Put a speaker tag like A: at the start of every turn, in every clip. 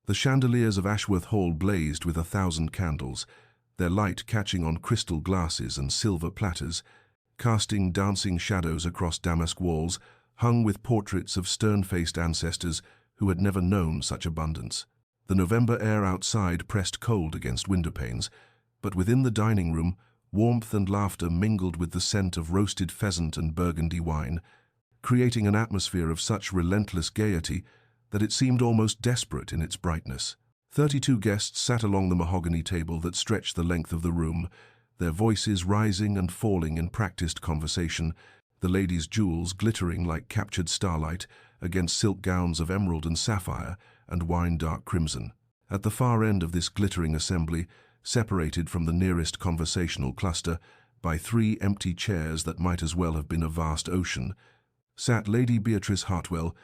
A: The chandeliers of Ashworth Hall blazed with 1,000 candles, their light catching on crystal glasses and silver platters, casting dancing shadows across damask walls hung with portraits of stern-faced ancestors who had never known such abundance. The November air outside pressed cold against windowpanes, but within the dining room, warmth and laughter mingled with the scent of roasted pheasant and Burgundy wine, creating an atmosphere of such relentless gaiety that it seemed almost desperate in its brightness. 32 guests sat along the mahogany table that stretched the length of the room, their voices rising and falling in practiced conversation, the ladies' jewels glittering like captured starlight against silk gowns of emerald and sapphire and wine-dark crimson. At the far end of this glittering assembly, separated from the nearest conversational cluster by 3 empty chairs that might as well have been a vast ocean, sat Lady Beatrice Hartwell,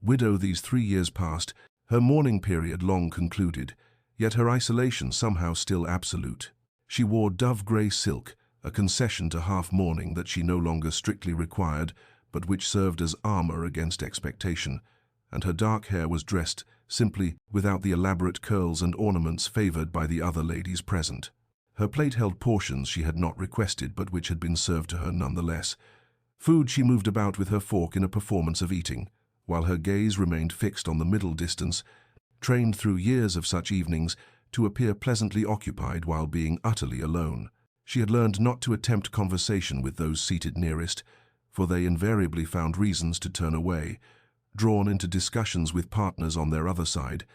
A: widow these 3 years past, her mourning period long concluded, yet her isolation somehow still absolute. She wore dove-grey silk, a concession to half-mourning that she no longer strictly required, but which served as armor against expectation, and her dark hair was dressed simply without the elaborate curls and ornaments favored by the other ladies present. Her plate held portions she had not requested but which had been served to her nonetheless. Food she moved about with her fork in a performance of eating, while her gaze remained fixed on the middle distance, trained through years of such evenings to appear pleasantly occupied while being utterly alone. She had learned not to attempt conversation with those seated nearest, for they invariably found reasons to turn away, drawn into discussions with partners on their other side,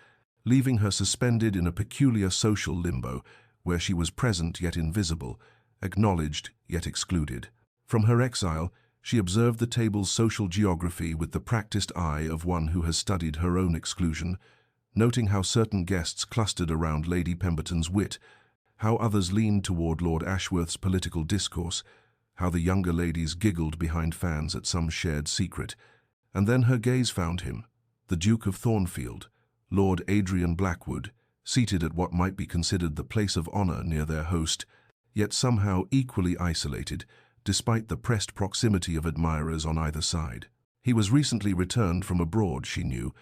A: leaving her suspended in a peculiar social limbo where she was present yet invisible, acknowledged yet excluded. From her exile, she observed the table's social geography with the practiced eye of one who has studied her own exclusion, noting how certain guests clustered around Lady Pemberton's wit, how others leaned toward Lord Ashworth's political discourse, how the younger ladies giggled behind fans at some shared secret. And then her gaze found him, the Duke of Thornfield, Lord Adrian Blackwood, seated at what might be considered the place of honor near their host, yet somehow equally isolated, despite the pressed proximity of admirers on either side. He was recently returned from abroad, she knew,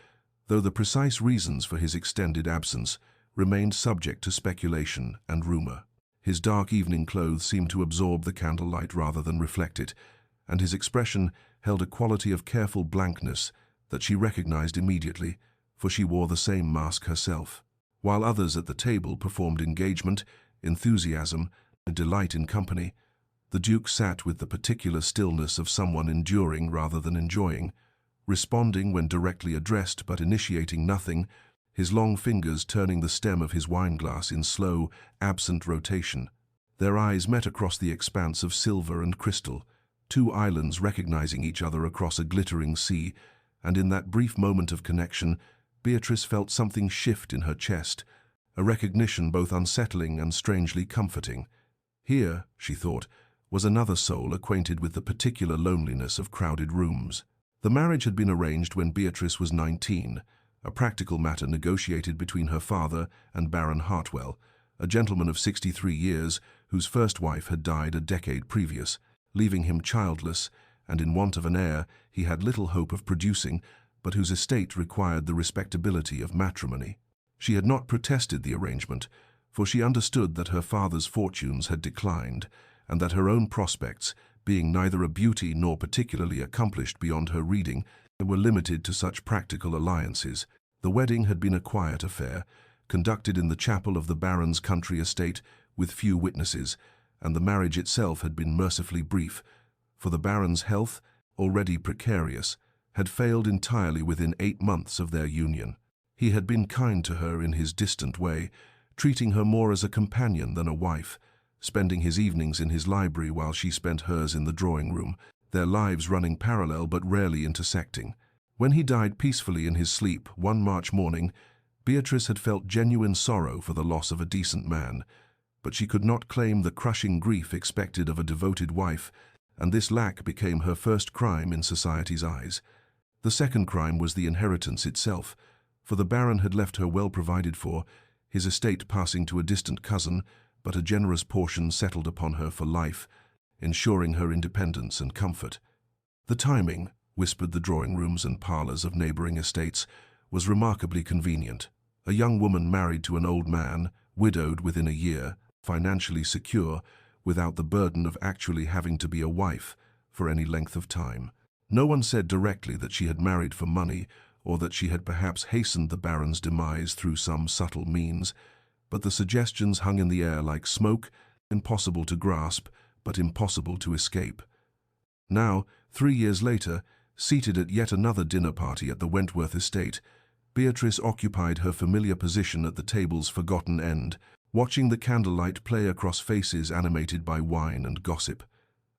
A: though the precise reasons for his extended absence remained subject to speculation and rumor. His dark evening clothes seemed to absorb the candlelight rather than reflect it, and his expression held a quality of careful blankness that she recognized immediately, for she wore the same mask herself. While others at the table performed engagement, enthusiasm, and delight in company, the Duke sat with the particular stillness of someone enduring rather than enjoying, responding when directly addressed but initiating nothing, his long fingers turning the stem of his wineglass in slow, absent rotation. Their eyes met across the expanse of silver and crystal, 2 islands recognizing each other across a glittering sea, and in that brief moment of connection, Beatrice felt something shift in her chest, a recognition both unsettling and strangely comforting. Here, she thought, was another soul acquainted with the particular loneliness of crowded rooms. The marriage had been arranged when Beatrice was 19, a practical matter negotiated between her father and Baron Hartwell, a gentleman of 63 years whose first wife had died a decade previous, leaving him childless and in want of an heir he had little hope of producing, but whose estate required the respectability of matrimony. She had not protested the arrangement, for she understood that her father's fortunes had declined, and that her own prospects, being neither a beauty nor particularly accomplished beyond her reading, were limited to such practical alliances. The wedding had been a quiet affair, conducted in the chapel of the Baron's country estate with few witnesses, and the marriage itself had been mercifully brief, for the Baron's health, already precarious, had failed entirely within 8 months of their union. He had been kind to her in his distant way, treating her more as a companion than a wife, spending his evenings in his library while she spent hers in the drawing-room, their lives running parallel but rarely intersecting. When he died peacefully in his sleep one March morning, Beatrice had felt genuine sorrow for the loss of a decent man, but she could not claim the crushing grief expected of a devoted wife, and this lack became her first crime in society's eyes. The second crime was the inheritance itself, for the Baron had left her well provided for, his estate passing to a distant cousin, but a generous portion settled upon her for life, ensuring her independence and comfort. The timing, whispered the drawing-rooms and parlors of neighboring estates, was remarkably convenient. A young woman married to an old man, widowed within a year, financially secure, without the burden of actually having to be a wife for any length of time. No one said directly that she had married for money, or that she had perhaps hastened the Baron's demise through some subtle means, but the suggestions hung in the air like smoke, impossible to grasp, but impossible to escape. Now, 3 years later, seated at yet another dinner party at the Wentworth estate, Beatrice occupied her familiar position at the table's forgotten end, watching the candlelight play across faces animated by wine and gossip.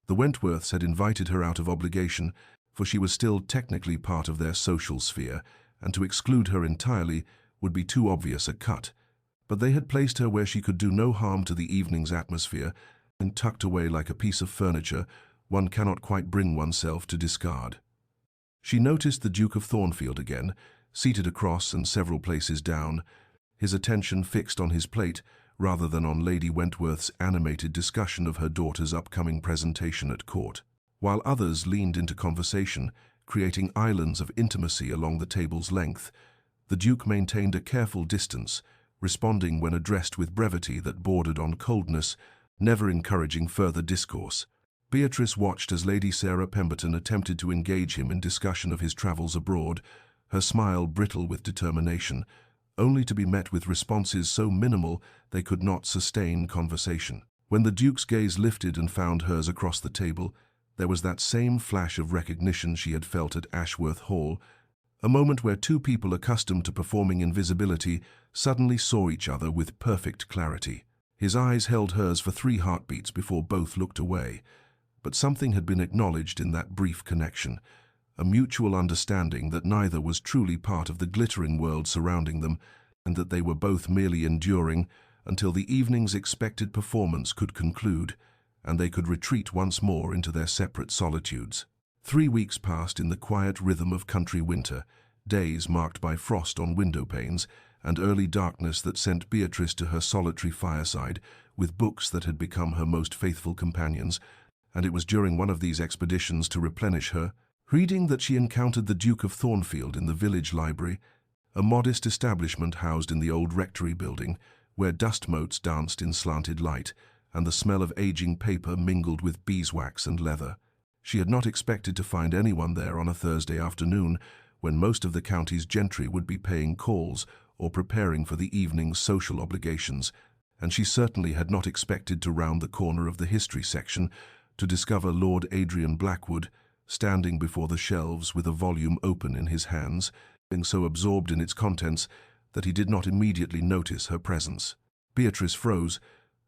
A: The Wentworths had invited her out of obligation, for she was still technically part of their social sphere, and to exclude her entirely would be too obvious a cut. But they had placed her where she could do no harm to the evening's atmosphere, and tucked away like a piece of furniture one cannot quite bring oneself to discard. She noticed the Duke of Thornfield again, seated across and several places down, his attention fixed on his plate rather than on Lady Wentworth's animated discussion of her daughter's upcoming presentation at court. While others leaned into conversation, creating islands of intimacy along the table's length, the Duke maintained a careful distance, responding when addressed with brevity that bordered on coldness, never encouraging further discourse. Beatrice watched as Lady Sarah Pemberton attempted to engage him in discussion of his travels abroad, her smile brittle with determination, only to be met with responses so minimal they could not sustain conversation. When the Duke's gaze lifted and found hers across the table, there was that same flash of recognition she had felt at Ashworth Hall, a moment where two people accustomed to performing invisibility suddenly saw each other with perfect clarity. His eyes held hers for 3 heartbeats before both looked away, but something had been acknowledged in that brief connection, a mutual understanding that neither was truly part of the glittering world surrounding them, and that they were both merely enduring until the evening's expected performance could conclude, and they could retreat once more into their separate solitudes. 3 weeks passed in the quiet rhythm of country winter, days marked by frost on window panes and early darkness that sent Beatrice to her solitary fireside with books that had become her most faithful companions, and it was during one of these expeditions to replenish her reading that she encountered the Duke of Thornfield in the village library, a modest establishment housed in the old rectory building, where dust motes danced in slanted light, and the smell of aging paper mingled with beeswax and leather. She had not expected to find anyone there on a Thursday afternoon, when most of the county's gentry would be paying calls or preparing for the evening's social obligations, and she certainly had not expected to round the corner of the history section to discover Lord Adrian Blackwood, standing before the shelves with a volume open in his hands, being so absorbed in its contents that he did not immediately notice her presence. Beatrice froze,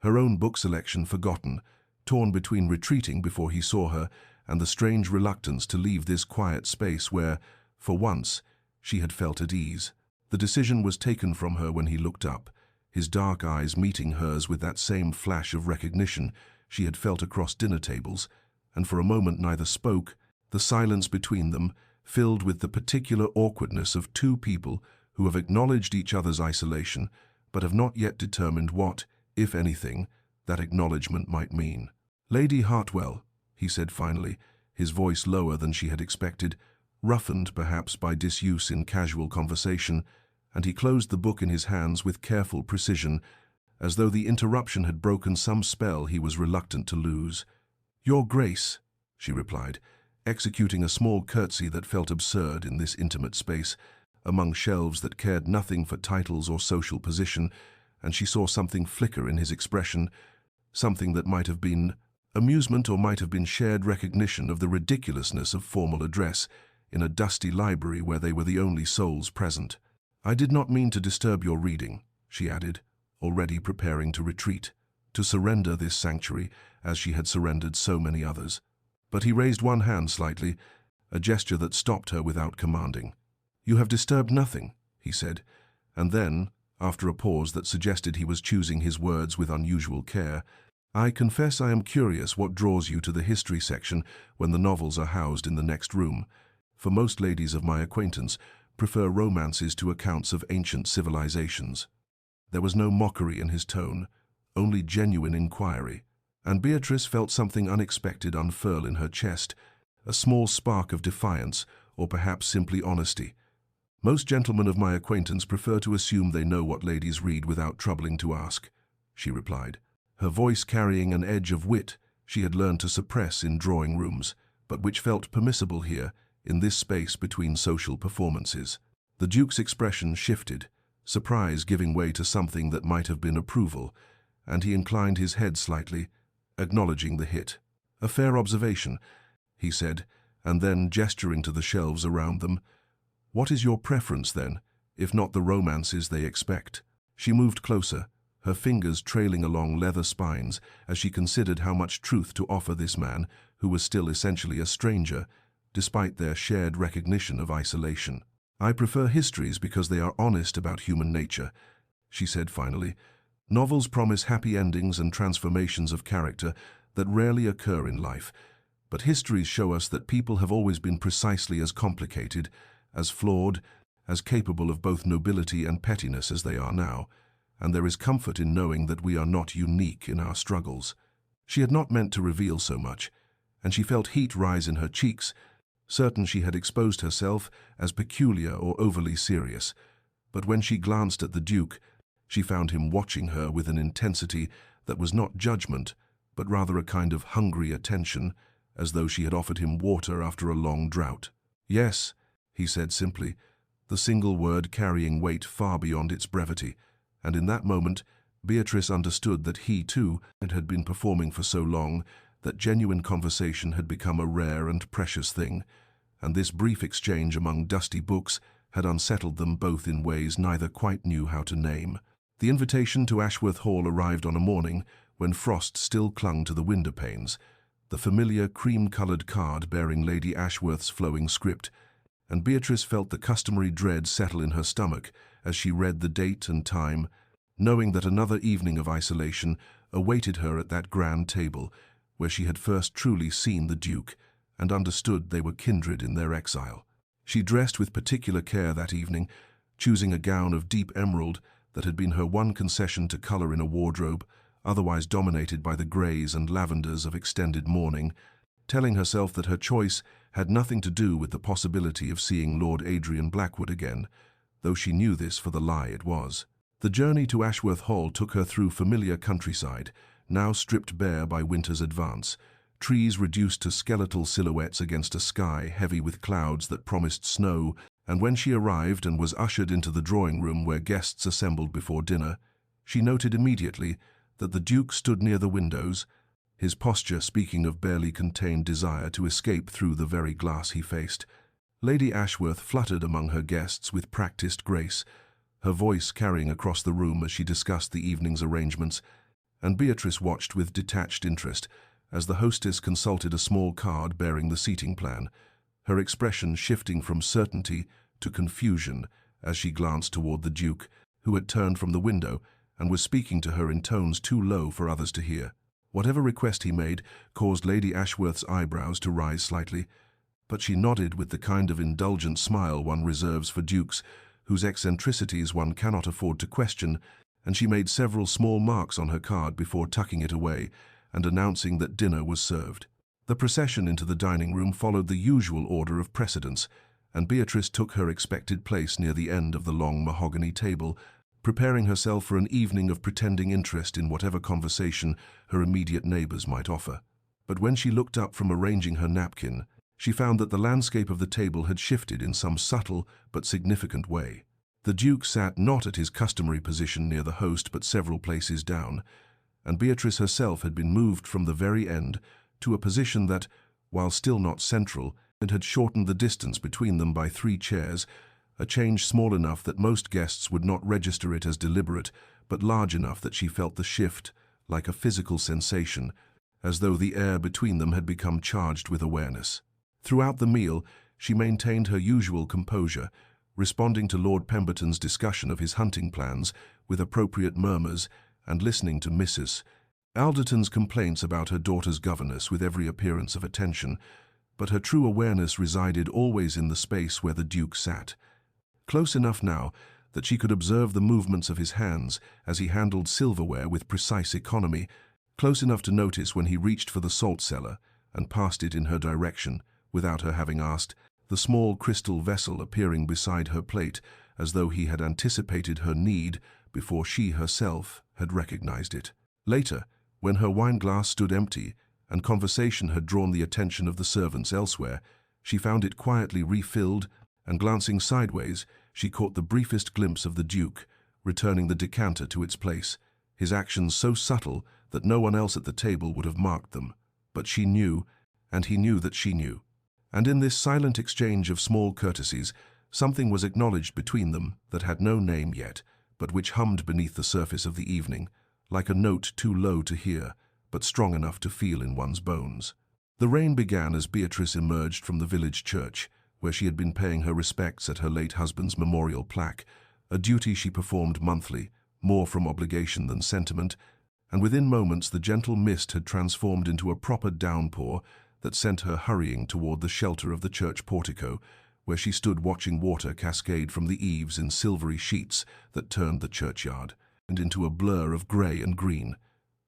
A: her own book selection forgotten, torn between retreating before he saw her and the strange reluctance to leave this quiet space where, for once, she had felt at ease. The decision was taken from her when he looked up, his dark eyes meeting hers with that same flash of recognition she had felt across dinner tables, and for a moment neither spoke, the silence between them filled with the particular awkwardness of two people who have acknowledged each other's isolation, but have not yet determined what, if anything, that acknowledgement might mean. "Lady Hartwell," he said finally, his voice lower than she had expected, roughened perhaps by disuse in casual conversation, and he closed the book in his hands with careful precision, as though the interruption had broken some spell he was reluctant to lose. "Your Grace," she replied, executing a small curtsy that felt absurd in this intimate space, among shelves that cared nothing for titles or social position, and she saw something flicker in his expression, something that might have been amusement or might have been shared recognition of the ridiculousness of formal address in a dusty library where they were the only souls present. "I did not mean to disturb your reading," she added, already preparing to retreat, to surrender this sanctuary as she had surrendered so many others. But he raised one hand slightly, a gesture that stopped her without commanding. "You have disturbed nothing," he said, and then, after a pause that suggested he was choosing his words with unusual care, "I confess I am curious what draws you to the history section when the novels are housed in the next room, for most ladies of my acquaintance prefer romances to accounts of ancient civilizations." There was no mockery in his tone, only genuine inquiry, and Beatrice felt something unexpected unfurl in her chest, a small spark of defiance, or perhaps simply honesty. Most gentlemen of my acquaintance prefer to assume they know what ladies read without troubling to ask, she replied, her voice carrying an edge of wit she had learned to suppress in drawing rooms, but which felt permissible here, in this space between social performances. The Duke's expression shifted, surprise giving way to something that might have been approval, and he inclined his head slightly, acknowledging the hit. "A fair observation," he said, and then, gesturing to the shelves around them, "What is your preference, then, if not the romances they expect?" She moved closer, her fingers trailing along leather spines as she considered how much truth to offer this man, who was still essentially a stranger, despite their shared recognition of isolation. "I prefer histories because they are honest about human nature," she said finally. "Novels promise happy endings and transformations of character that rarely occur in life, but histories show us that people have always been precisely as complicated, as flawed, as capable of both nobility and pettiness as they are now, and there is comfort in knowing that we are not unique in our struggles." She had not meant to reveal so much, and she felt heat rise in her cheeks, certain she had exposed herself as peculiar or overly serious. But when she glanced at the Duke, she found him watching her with an intensity that was not judgment, but rather a kind of hungry attention, as though she had offered him water after a long drought. "Yes," he said simply, the single word carrying weight far beyond its brevity, and in that moment Beatrice understood that he, too, had been performing for so long that genuine conversation had become a rare and precious thing, and this brief exchange among dusty books had unsettled them both in ways neither quite knew how to name. The invitation to Ashworth Hall arrived on a morning when frost still clung to the window panes, the familiar cream-coloured card bearing Lady Ashworth's flowing script, and Beatrice felt the customary dread settle in her stomach as she read the date and time, knowing that another evening of isolation awaited her at that grand table, where she had first truly seen the Duke and understood they were kindred in their exile. She dressed with particular care that evening, choosing a gown of deep emerald that had been her one concession to colour in a wardrobe, otherwise dominated by the greys and lavenders of extended mourning, telling herself that her choice had nothing to do with the possibility of seeing Lord Adrian Blackwood again, though she knew this for the lie it was. The journey to Ashworth Hall took her through familiar countryside, now stripped bare by winter's advance, trees reduced to skeletal silhouettes against a sky heavy with clouds that promised snow, and when she arrived and was ushered into the drawing-room where guests assembled before dinner, she noted immediately that the Duke stood near the windows, his posture speaking of barely contained desire to escape through the very glass he faced. Lady Ashworth fluttered among her guests with practiced grace, her voice carrying across the room as she discussed the evening's arrangements, and Beatrice watched with detached interest as the hostess consulted a small card bearing the seating plan, her expression shifting from certainty to confusion as she glanced toward the Duke, who had turned from the window and was speaking to her in tones too low for others to hear. Whatever request he made caused Lady Ashworth's eyebrows to rise slightly, but she nodded with the kind of indulgent smile one reserves for dukes, whose eccentricities one cannot afford to question, and she made several small marks on her card before tucking it away and announcing that dinner was served. The procession into the dining room followed the usual order of precedence, and Beatrice took her expected place near the end of the long mahogany table, preparing herself for an evening of pretending interest in whatever conversation her immediate neighbours might offer. But when she looked up from arranging her napkin, she found that the landscape of the table had shifted in some subtle but significant way. The Duke sat not at his customary position near the host but several places down, and Beatrice herself had been moved from the very end to a position that, while still not central, it had shortened the distance between them by 3 chairs, a change small enough that most guests would not register it as deliberate, but large enough that she felt the shift like a physical sensation, as though the air between them had become charged with awareness. Throughout the meal, she maintained her usual composure, responding to Lord Pemberton's discussion of his hunting plans with appropriate murmurs and listening to Mrs. Alderton's complaints about her daughter's governess with every appearance of attention, but her true awareness resided always in the space where the Duke sat. Close enough now that she could observe the movements of his hands as he handled silverware with precise economy, close enough to notice when he reached for the salt cellar and passed it in her direction, without her having asked, the small crystal vessel appearing beside her plate as though he had anticipated her need before she herself had recognized it. Later, when her wineglass stood empty and conversation had drawn the attention of the servants elsewhere, she found it quietly refilled, and glancing sideways, she caught the briefest glimpse of the Duke, returning the decanter to its place, his actions so subtle that no one else at the table would have marked them. But she knew, and he knew that she knew. And in this silent exchange of small courtesies, something was acknowledged between them that had no name yet, but which hummed beneath the surface of the evening, like a note too low to hear, but strong enough to feel in one's bones. The rain began as Beatrice emerged from the village church, where she had been paying her respects at her late husband's memorial plaque, a duty she performed monthly, more from obligation than sentiment, and within moments the gentle mist had transformed into a proper downpour that sent her hurrying toward the shelter of the church portico, where she stood watching water cascade from the eaves in silvery sheets that turned the churchyard, and into a blur of grey and green.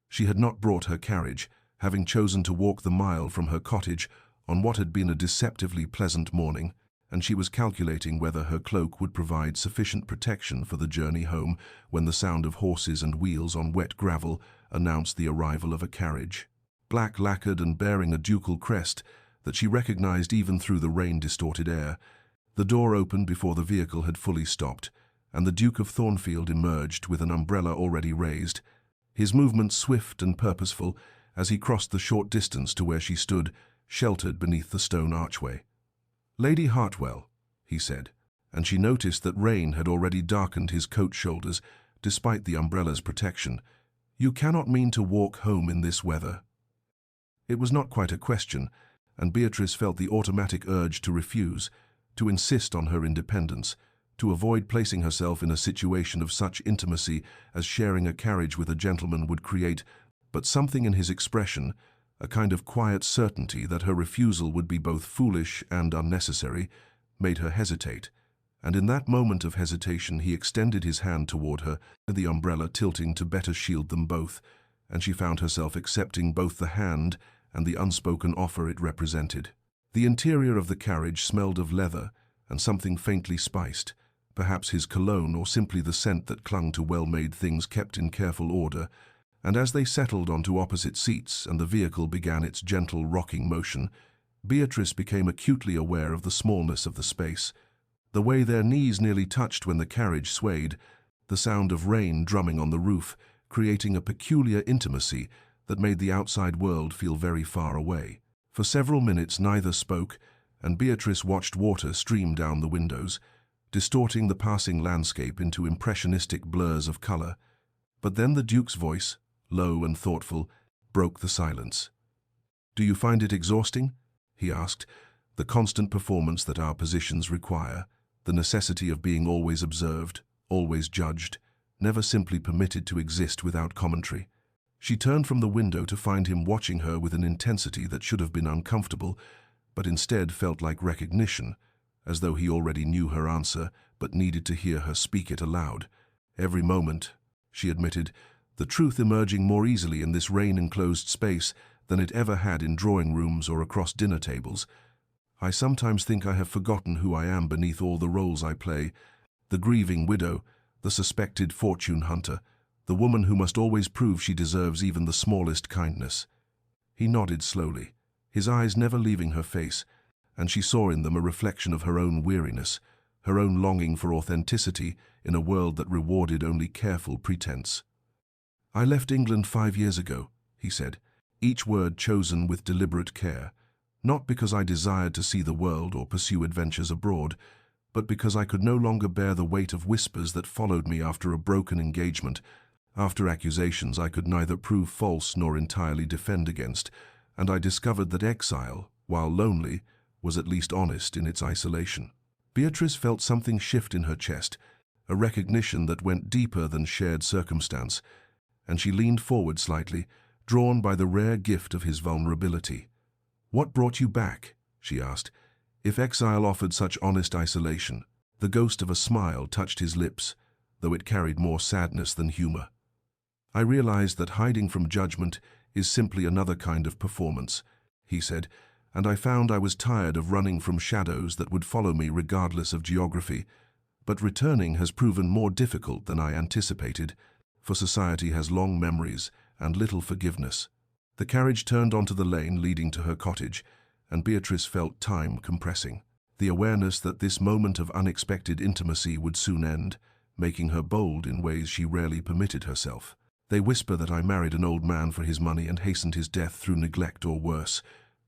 A: She had not brought her carriage, having chosen to walk the mile from her cottage on what had been a deceptively pleasant morning, and she was calculating whether her cloak would provide sufficient protection for the journey home when the sound of horses and wheels on wet gravel announced the arrival of a carriage, black lacquered and bearing a ducal crest that she recognized even through the rain-distorted air. The door opened before the vehicle had fully stopped, and the Duke of Thornfield emerged with an umbrella already raised, his movements swift and purposeful as he crossed the short distance to where she stood, sheltered beneath the stone archway. "Lady Hartwell," he said, and she noticed that rain had already darkened his coat shoulders, despite the umbrella's protection. "You cannot mean to walk home in this weather." It was not quite a question, and Beatrice felt the automatic urge to refuse, to insist on her independence, to avoid placing herself in a situation of such intimacy as sharing a carriage with a gentleman would create, but something in his expression, a kind of quiet certainty that her refusal would be both foolish and unnecessary, made her hesitate. And in that moment of hesitation he extended his hand toward her, the umbrella tilting to better shield them both, and she found herself accepting both the hand and the unspoken offer it represented. The interior of the carriage smelled of leather and something faintly spiced, perhaps his cologne or simply the scent that clung to well-made things kept in careful order, and as they settled onto opposite seats and the vehicle began its gentle rocking motion, Beatrice became acutely aware of the smallness of the space, the way their knees nearly touched when the carriage swayed, the sound of rain drumming on the roof, creating a peculiar intimacy that made the outside world feel very far away. For several minutes neither spoke, and Beatrice watched water stream down the windows, distorting the passing landscape into impressionistic blurs of color. But then the Duke's voice, low and thoughtful, broke the silence. "Do you find it exhausting?" he asked. "The constant performance that our positions require, the necessity of being always observed, always judged, never simply permitted to exist without commentary." She turned from the window to find him watching her with an intensity that should have been uncomfortable, but instead felt like recognition, as though he already knew her answer but needed to hear her speak it aloud. "Every moment," she admitted, the truth emerging more easily in this rain-enclosed space than it ever had in drawing rooms or across dinner tables. "I sometimes think I have forgotten who I am beneath all the roles I play. The grieving widow, the suspected fortune hunter, the woman who must always prove she deserves even the smallest kindness." He nodded slowly, his eyes never leaving her face, and she saw in them a reflection of her own weariness, her own longing for authenticity in a world that rewarded only careful pretense. "I left England 5 years ago," he said, each word chosen with deliberate care, "not because I desired to see the world or pursue adventures abroad, but because I could no longer bear the weight of whispers that followed me after a broken engagement, after accusations I could neither prove false nor entirely defend against, and I discovered that exile, while lonely, was at least honest in its isolation." Beatrice felt something shift in her chest, a recognition that went deeper than shared circumstance, and she leaned forward slightly, drawn by the rare gift of his vulnerability. "What brought you back?" she asked. "If exile offered such honest isolation." The ghost of a smile touched his lips, though it carried more sadness than humor. "I realized that hiding from judgment is simply another kind of performance," he said, and I found I was tired of running from shadows that would follow me regardless of geography. But returning has proven more difficult than I anticipated, for society has long memories and little forgiveness. The carriage turned onto the lane leading to her cottage, and Beatrice felt time compressing. The awareness that this moment of unexpected intimacy would soon end, making her bold in ways she rarely permitted herself. "They whisper that I married an old man for his money and hastened his death through neglect or worse,"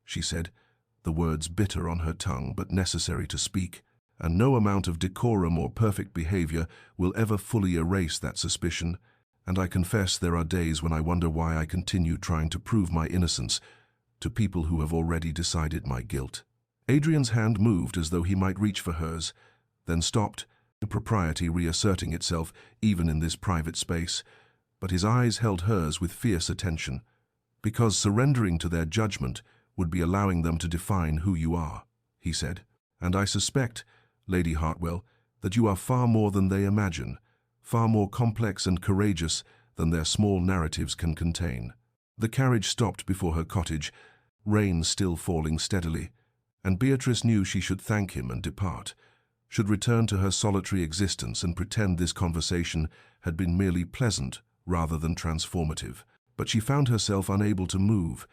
A: she said, the words bitter on her tongue but necessary to speak. "And no amount of decorum or perfect behavior will ever fully erase that suspicion, and I confess there are days when I wonder why I continue trying to prove my innocence to people who have already decided my guilt." Adrian's hand moved as though he might reach for hers, then stopped, propriety reasserting itself even in this private space, but his eyes held hers with fierce attention, "Because surrendering to their judgment would be allowing them to define who you are," he said. "And I suspect, Lady Hartwell, that you are far more than they imagine, far more complex and courageous than their small narratives can contain." The carriage stopped before her cottage, rain still falling steadily, and Beatrice knew she should thank him and depart, should return to her solitary existence and pretend this conversation had been merely pleasant rather than transformative. But she found herself unable to move,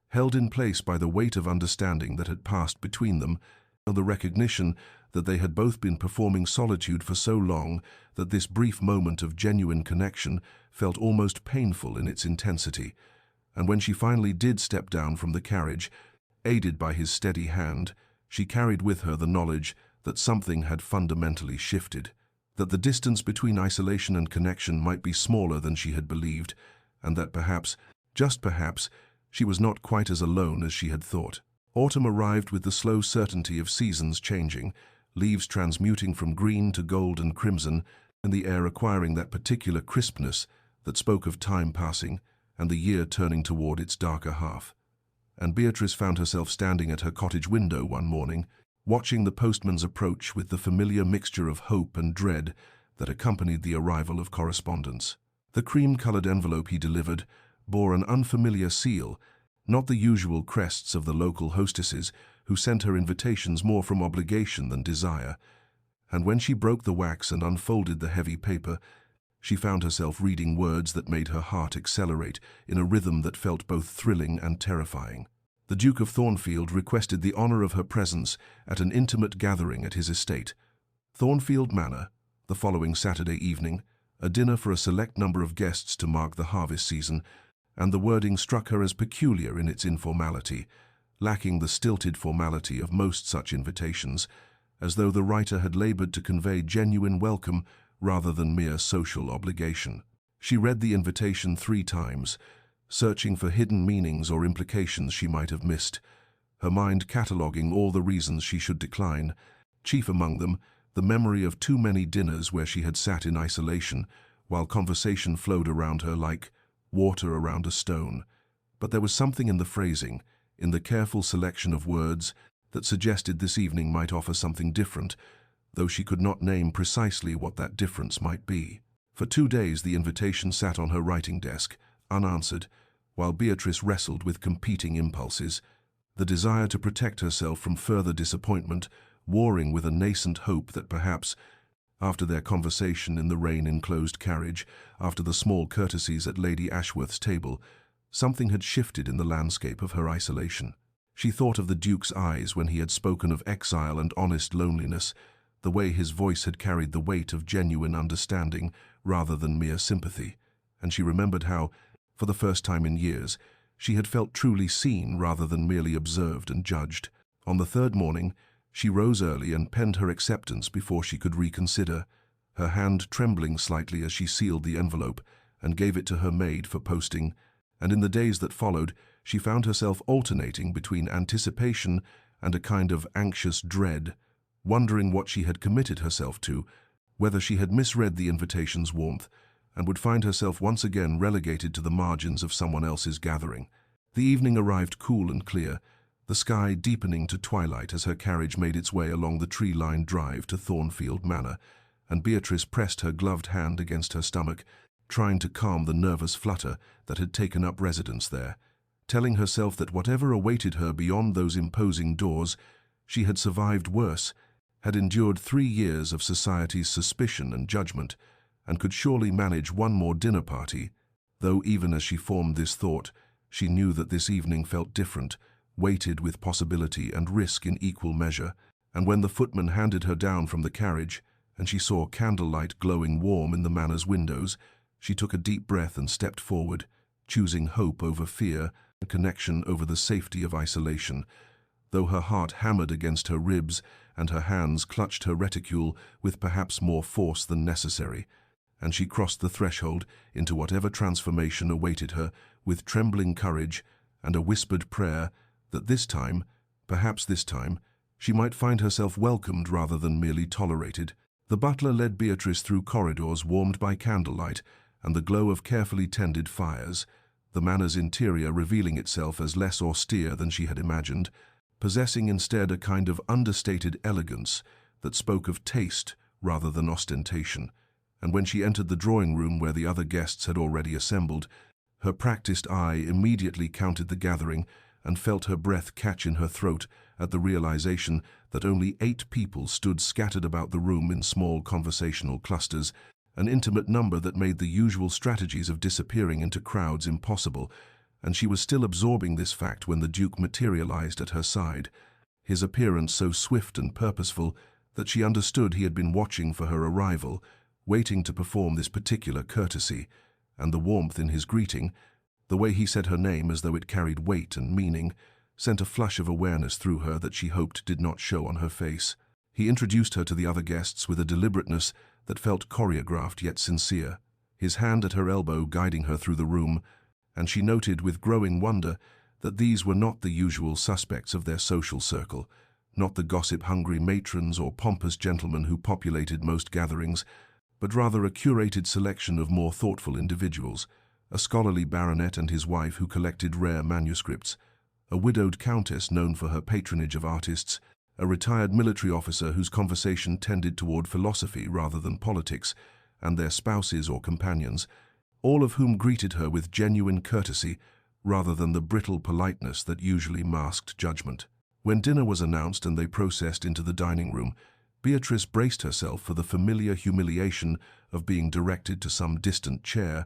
A: held in place by the weight of understanding that had passed between them, and the recognition that they had both been performing solitude for so long that this brief moment of genuine connection felt almost painful in its intensity. And when she finally did step down from the carriage, aided by his steady hand, she carried with her the knowledge that something had fundamentally shifted, that the distance between isolation and connection might be smaller than she had believed, and that perhaps, just perhaps, she was not quite as alone as she had thought. Autumn arrived with the slow certainty of seasons changing, leaves transmuting from green to gold and crimson, and the air acquiring that particular crispness that spoke of time passing and the year turning toward its darker half. And Beatrice found herself standing at her cottage window one morning, watching the postman's approach with the familiar mixture of hope and dread that accompanied the arrival of correspondence. The cream-colored envelope he delivered bore an unfamiliar seal, not the usual crests of the local hostesses who sent her invitations more from obligation than desire, and when she broke the wax and unfolded the heavy paper, she found herself reading words that made her heart accelerate in a rhythm that felt both thrilling and terrifying. The Duke of Thornfield requested the honor of her presence at an intimate gathering at his estate, Thornfield Manor, the following Saturday evening, a dinner for a select number of guests to mark the harvest season, and the wording struck her as peculiar in its informality, lacking the stilted formality of most such invitations, as though the writer had labored to convey genuine welcome rather than mere social obligation. She read the invitation 3 times, searching for hidden meanings or implications she might have missed, her mind cataloguing all the reasons she should decline, chief among them the memory of too many dinners where she had sat in isolation while conversation flowed around her like water around a stone. But there was something in the phrasing, in the careful selection of words, that suggested this evening might offer something different, though she could not name precisely what that difference might be. For 2 days the invitation sat on her writing desk, unanswered, while Beatrice wrestled with competing impulses, the desire to protect herself from further disappointment, warring with a nascent hope that perhaps, after their conversation in the rain-enclosed carriage, after the small courtesies at Lady Ashworth's table, something had shifted in the landscape of her isolation. She thought of the Duke's eyes when he had spoken of exile and honest loneliness, the way his voice had carried the weight of genuine understanding rather than mere sympathy, and she remembered how, for the first time in years, she had felt truly seen rather than merely observed and judged. On the 3rd morning, she rose early and penned her acceptance before she could reconsider, her hand trembling slightly as she sealed the envelope and gave it to her maid for posting, and in the days that followed, she found herself alternating between anticipation and a kind of anxious dread, wondering what she had committed herself to, whether she had misread the invitation's warmth, and would find herself once again relegated to the margins of someone else's gathering. The evening arrived cool and clear, the sky deepening to twilight as her carriage made its way along the tree-lined drive to Thornfield Manor, and Beatrice pressed her gloved hand against her stomach, trying to calm the nervous flutter that had taken up residence there. telling herself that whatever awaited her beyond those imposing doors, she had survived worse, had endured 3 years of society's suspicion and judgment, and could surely manage one more dinner party, though even as she formed this thought, she knew that this evening felt different, weighted with possibility and risk in equal measure. And when the footman handed her down from the carriage, and she saw candlelight glowing warm in the manor's windows, she took a deep breath and stepped forward, choosing hope over fear and connection over the safety of isolation. Though her heart hammered against her ribs and her hands clutched her reticule with perhaps more force than necessary, and she crossed the threshold into whatever transformation awaited her with trembling courage and a whispered prayer that this time, perhaps this time, she might find herself welcomed rather than merely tolerated. The butler led Beatrice through corridors warmed by candlelight and the glow of carefully tended fires, the manor's interior revealing itself as less austere than she had imagined, possessing instead a kind of understated elegance that spoke of taste rather than ostentation. And when she entered the drawing room where the other guests had already assembled, her practiced eye immediately counted the gathering and felt her breath catch in her throat at the realization that only 8 people stood scattered about the room in small conversational clusters, an intimate number that made the usual strategies of disappearing into crowds impossible, and she was still absorbing this fact when the Duke materialized at her side, his appearance so swift and purposeful that she understood he had been watching for her arrival, waiting to perform this particular courtesy, and the warmth in his greeting, the way he said her name as though it carried weight and meaning, sent a flush of awareness through her that she hoped did not show on her face. He introduced her to the other guests with a deliberateness that felt choreographed yet sincere, his hand at her elbow guiding her through the room, and she noted with growing wonder that these were not the usual suspects of their social circle, not the gossip-hungry matrons or pompous gentlemen who populated most gatherings, but rather a curated selection of more thoughtful individuals, a scholarly baronet and his wife who collected rare manuscripts, a widowed countess known for her patronage of artists, a retired military officer whose conversation tended toward philosophy rather than politics, and their spouses or companions, all of whom greeted her with genuine courtesy rather than the brittle politeness that usually masked judgment. When dinner was announced and they processed into the dining room, Beatrice braced herself for the familiar humiliation of being directed to some distant chair,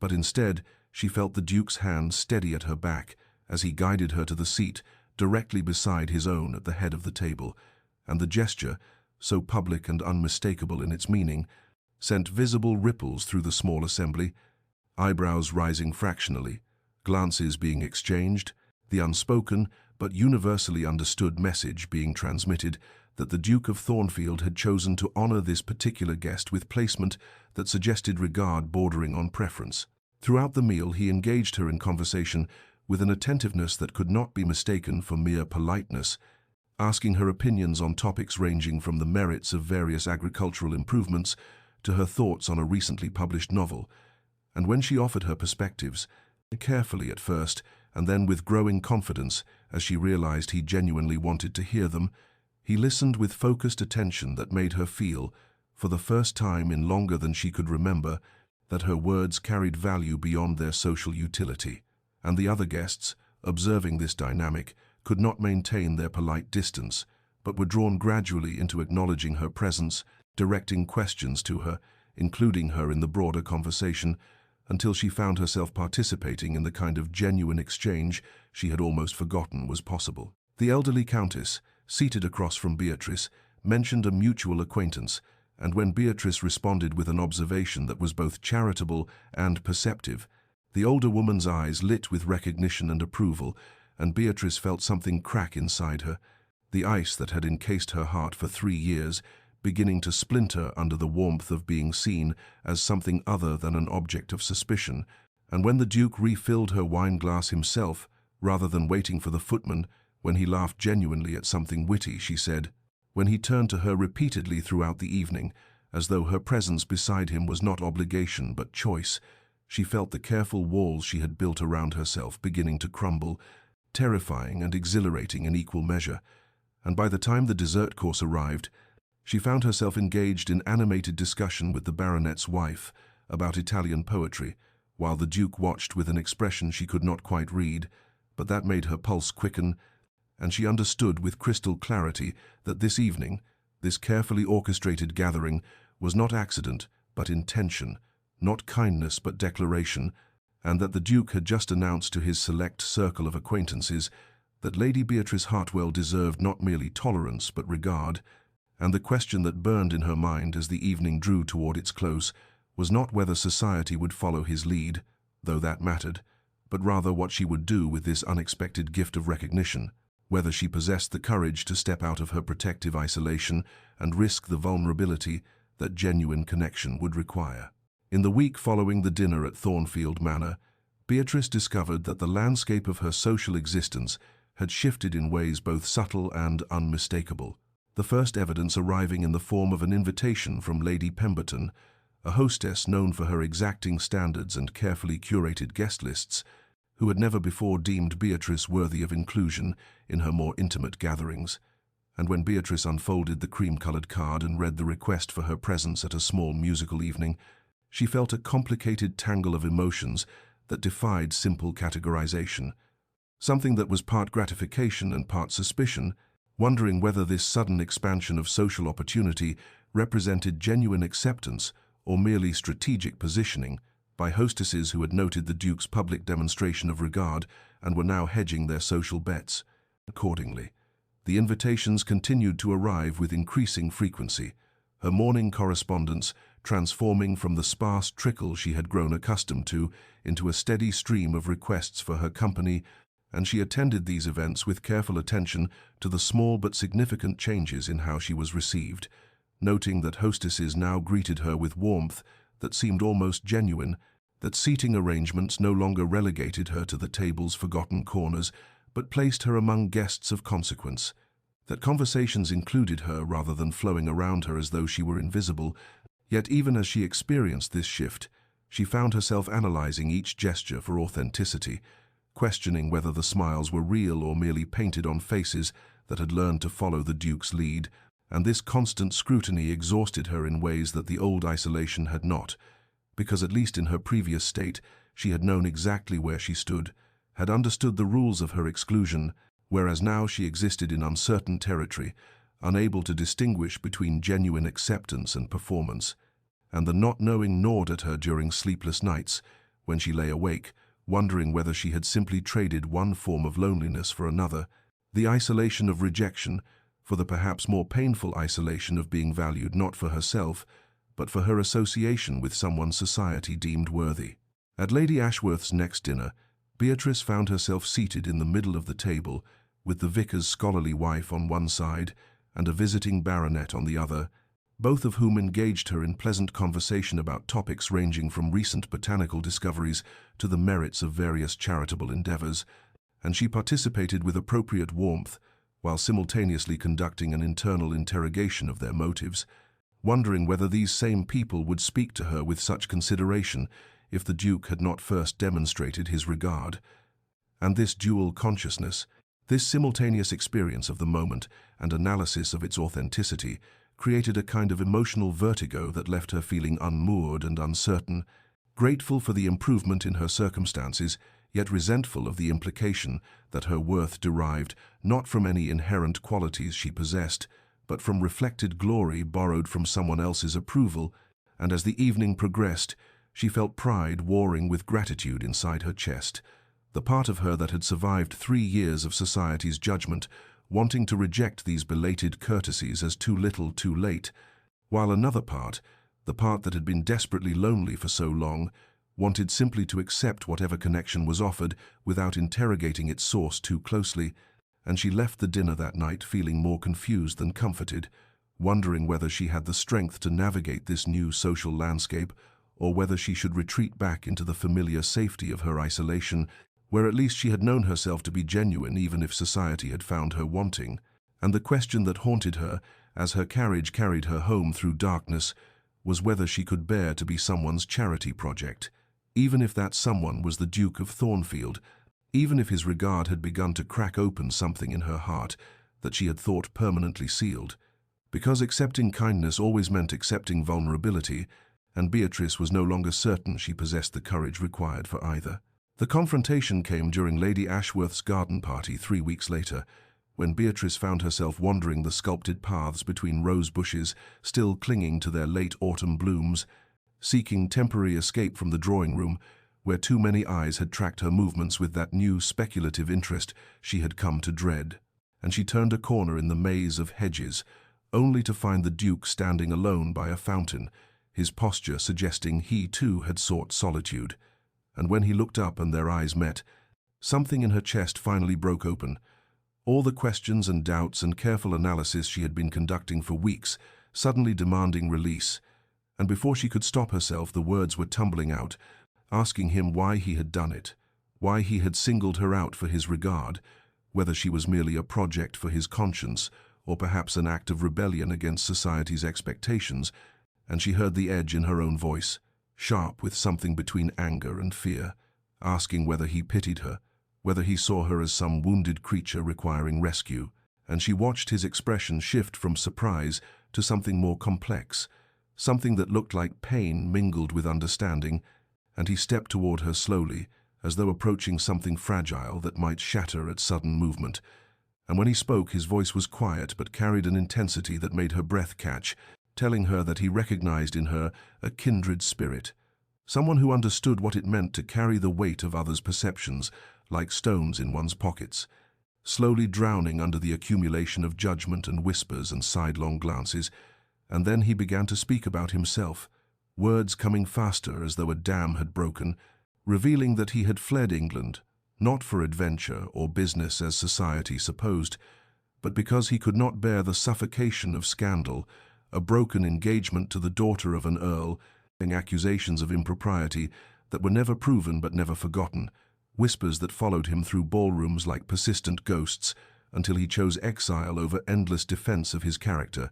A: but instead she felt the Duke's hand steady at her back as he guided her to the seat directly beside his own at the head of the table, and the gesture, so public and unmistakable in its meaning, sent visible ripples through the small assembly, eyebrows rising fractionally, glances being exchanged, the unspoken but universally understood message being transmitted that the Duke of Thornfield had chosen to honor this particular guest with placement that suggested regard bordering on preference. Throughout the meal he engaged her in conversation with an attentiveness that could not be mistaken for mere politeness, asking her opinions on topics ranging from the merits of various agricultural improvements to her thoughts on a recently published novel, and when she offered her perspectives, carefully at first, and then with growing confidence as she realized he genuinely wanted to hear them, he listened with focused attention that made her feel, for the first time in longer than she could remember, that her words carried value beyond their social utility. And the other guests, observing this dynamic, could not maintain their polite distance, but were drawn gradually into acknowledging her presence, directing questions to her, including her in the broader conversation, until she found herself participating in the kind of genuine exchange she had almost forgotten was possible. The elderly countess, seated across from Beatrice, mentioned a mutual acquaintance, and when Beatrice responded with an observation that was both charitable and perceptive, the older woman's eyes lit with recognition and approval, and Beatrice felt something crack inside her, the ice that had encased her heart for 3 years, beginning to splinter under the warmth of being seen as something other than an object of suspicion. And when the Duke refilled her wine glass himself, rather than waiting for the footman, when he laughed genuinely at something witty, she said, when he turned to her repeatedly throughout the evening, as though her presence beside him was not obligation but choice, she felt the careful walls she had built around herself beginning to crumble, terrifying and exhilarating in equal measure. And by the time the dessert course arrived, she found herself engaged in animated discussion with the baronet's wife about Italian poetry, while the Duke watched with an expression she could not quite read, but that made her pulse quicken, and she understood with crystal clarity that this evening, this carefully orchestrated gathering, was not accident but intention, not kindness but declaration, and that the Duke had just announced to his select circle of acquaintances that Lady Beatrice Hartwell deserved not merely tolerance but regard, and the question that burned in her mind as the evening drew toward its close was not whether society would follow his lead, though that mattered, but rather what she would do with this unexpected gift of recognition, whether she possessed the courage to step out of her protective isolation and risk the vulnerability that genuine connection would require. In the week following the dinner at Thornfield Manor, Beatrice discovered that the landscape of her social existence had shifted in ways both subtle and unmistakable, the first evidence arriving in the form of an invitation from Lady Pemberton, a hostess known for her exacting standards and carefully curated guest lists, who had never before deemed Beatrice worthy of inclusion in her more intimate gatherings. And when Beatrice unfolded the cream-colored card and read the request for her presence at a small musical evening, she felt a complicated tangle of emotions that defied simple categorization, something that was part gratification and part suspicion, wondering whether this sudden expansion of social opportunity represented genuine acceptance or merely strategic positioning by hostesses who had noted the Duke's public demonstration of regard and were now hedging their social bets. Accordingly, the invitations continued to arrive with increasing frequency, her morning correspondence transforming from the sparse trickle she had grown accustomed to into a steady stream of requests for her company, and she attended these events with careful attention to the small but significant changes in how she was received, noting that hostesses now greeted her with warmth that seemed almost genuine, that seating arrangements no longer relegated her to the table's forgotten corners, but placed her among guests of consequence, that conversations included her rather than flowing around her as though she were invisible. Yet even as she experienced this shift, she found herself analyzing each gesture for authenticity, questioning whether the smiles were real or merely painted on faces that had learned to follow the Duke's lead, and this constant scrutiny exhausted her in ways that the old isolation had not, because at least in her previous state she had known exactly where she stood, had understood the rules of her exclusion, whereas now she existed in uncertain territory, unable to distinguish between genuine acceptance and performance, and the not knowing gnawed at her during sleepless nights, when she lay awake, wondering whether she had simply traded one form of loneliness for another, the isolation of rejection, for the perhaps more painful isolation of being valued not for herself, but for her association with someone society deemed worthy. At Lady Ashworth's next dinner, Beatrice found herself seated in the middle of the table, with the vicar's scholarly wife on one side and a visiting baronet on the other, both of whom engaged her in pleasant conversation about topics ranging from recent botanical discoveries to the merits of various charitable endeavors, and she participated with appropriate warmth, while simultaneously conducting an internal interrogation of their motives, wondering whether these same people would speak to her with such consideration if the Duke had not first demonstrated his regard. And this dual consciousness, this simultaneous experience of the moment and analysis of its authenticity, created a kind of emotional vertigo that left her feeling unmoored and uncertain, grateful for the improvement in her circumstances, yet resentful of the implication that her worth derived not from any inherent qualities she possessed, but from reflected glory borrowed from someone else's approval, and as the evening progressed, she felt pride warring with gratitude inside her chest, the part of her that had survived 3 years of society's judgment, wanting to reject these belated courtesies as too little too late, while another part, the part that had been desperately lonely for so long, wanted simply to accept whatever connection was offered without interrogating its source too closely, and she left the dinner that night feeling more confused than comforted, wondering whether she had the strength to navigate this new social landscape, or whether she should retreat back into the familiar safety of her isolation, where at least she had known herself to be genuine even if society had found her wanting. And the question that haunted her, as her carriage carried her home through darkness, was whether she could bear to be someone's charity project, even if that someone was the Duke of Thornfield, even if his regard had begun to crack open something in her heart that she had thought permanently sealed, because accepting kindness always meant accepting vulnerability, and Beatrice was no longer certain she possessed the courage required for either. The confrontation came during Lady Ashworth's garden party 3 weeks later, when Beatrice found herself wandering the sculpted paths between rose bushes, still clinging to their late autumn blooms, seeking temporary escape from the drawing room, where too many eyes had tracked her movements with that new speculative interest she had come to dread. And she turned a corner in the maze of hedges, only to find the Duke standing alone by a fountain, his posture suggesting he too had sought solitude. And when he looked up and their eyes met, something in her chest finally broke open. All the questions and doubts and careful analysis she had been conducting for weeks suddenly demanding release, and before she could stop herself the words were tumbling out, asking him why he had done it, why he had singled her out for his regard, whether she was merely a project for his conscience or perhaps an act of rebellion against society's expectations, and she heard the edge in her own voice, sharp with something between anger and fear, asking whether he pitied her, whether he saw her as some wounded creature requiring rescue, and she watched his expression shift from surprise to something more complex, something that looked like pain mingled with understanding, and he stepped toward her slowly, as though approaching something fragile that might shatter at sudden movement. And when he spoke, his voice was quiet but carried an intensity that made her breath catch, telling her that he recognized in her a kindred spirit, someone who understood what it meant to carry the weight of others' perceptions like stones in one's pockets, slowly drowning under the accumulation of judgment and whispers and sidelong glances. And then he began to speak about himself, words coming faster as though a dam had broken, revealing that he had fled England, not for adventure or business as society supposed, but because he could not bear the suffocation of scandal, a broken engagement to the daughter of an earl, and accusations of impropriety that were never proven but never forgotten, whispers that followed him through ballrooms like persistent ghosts until he chose exile over endless defense of his character,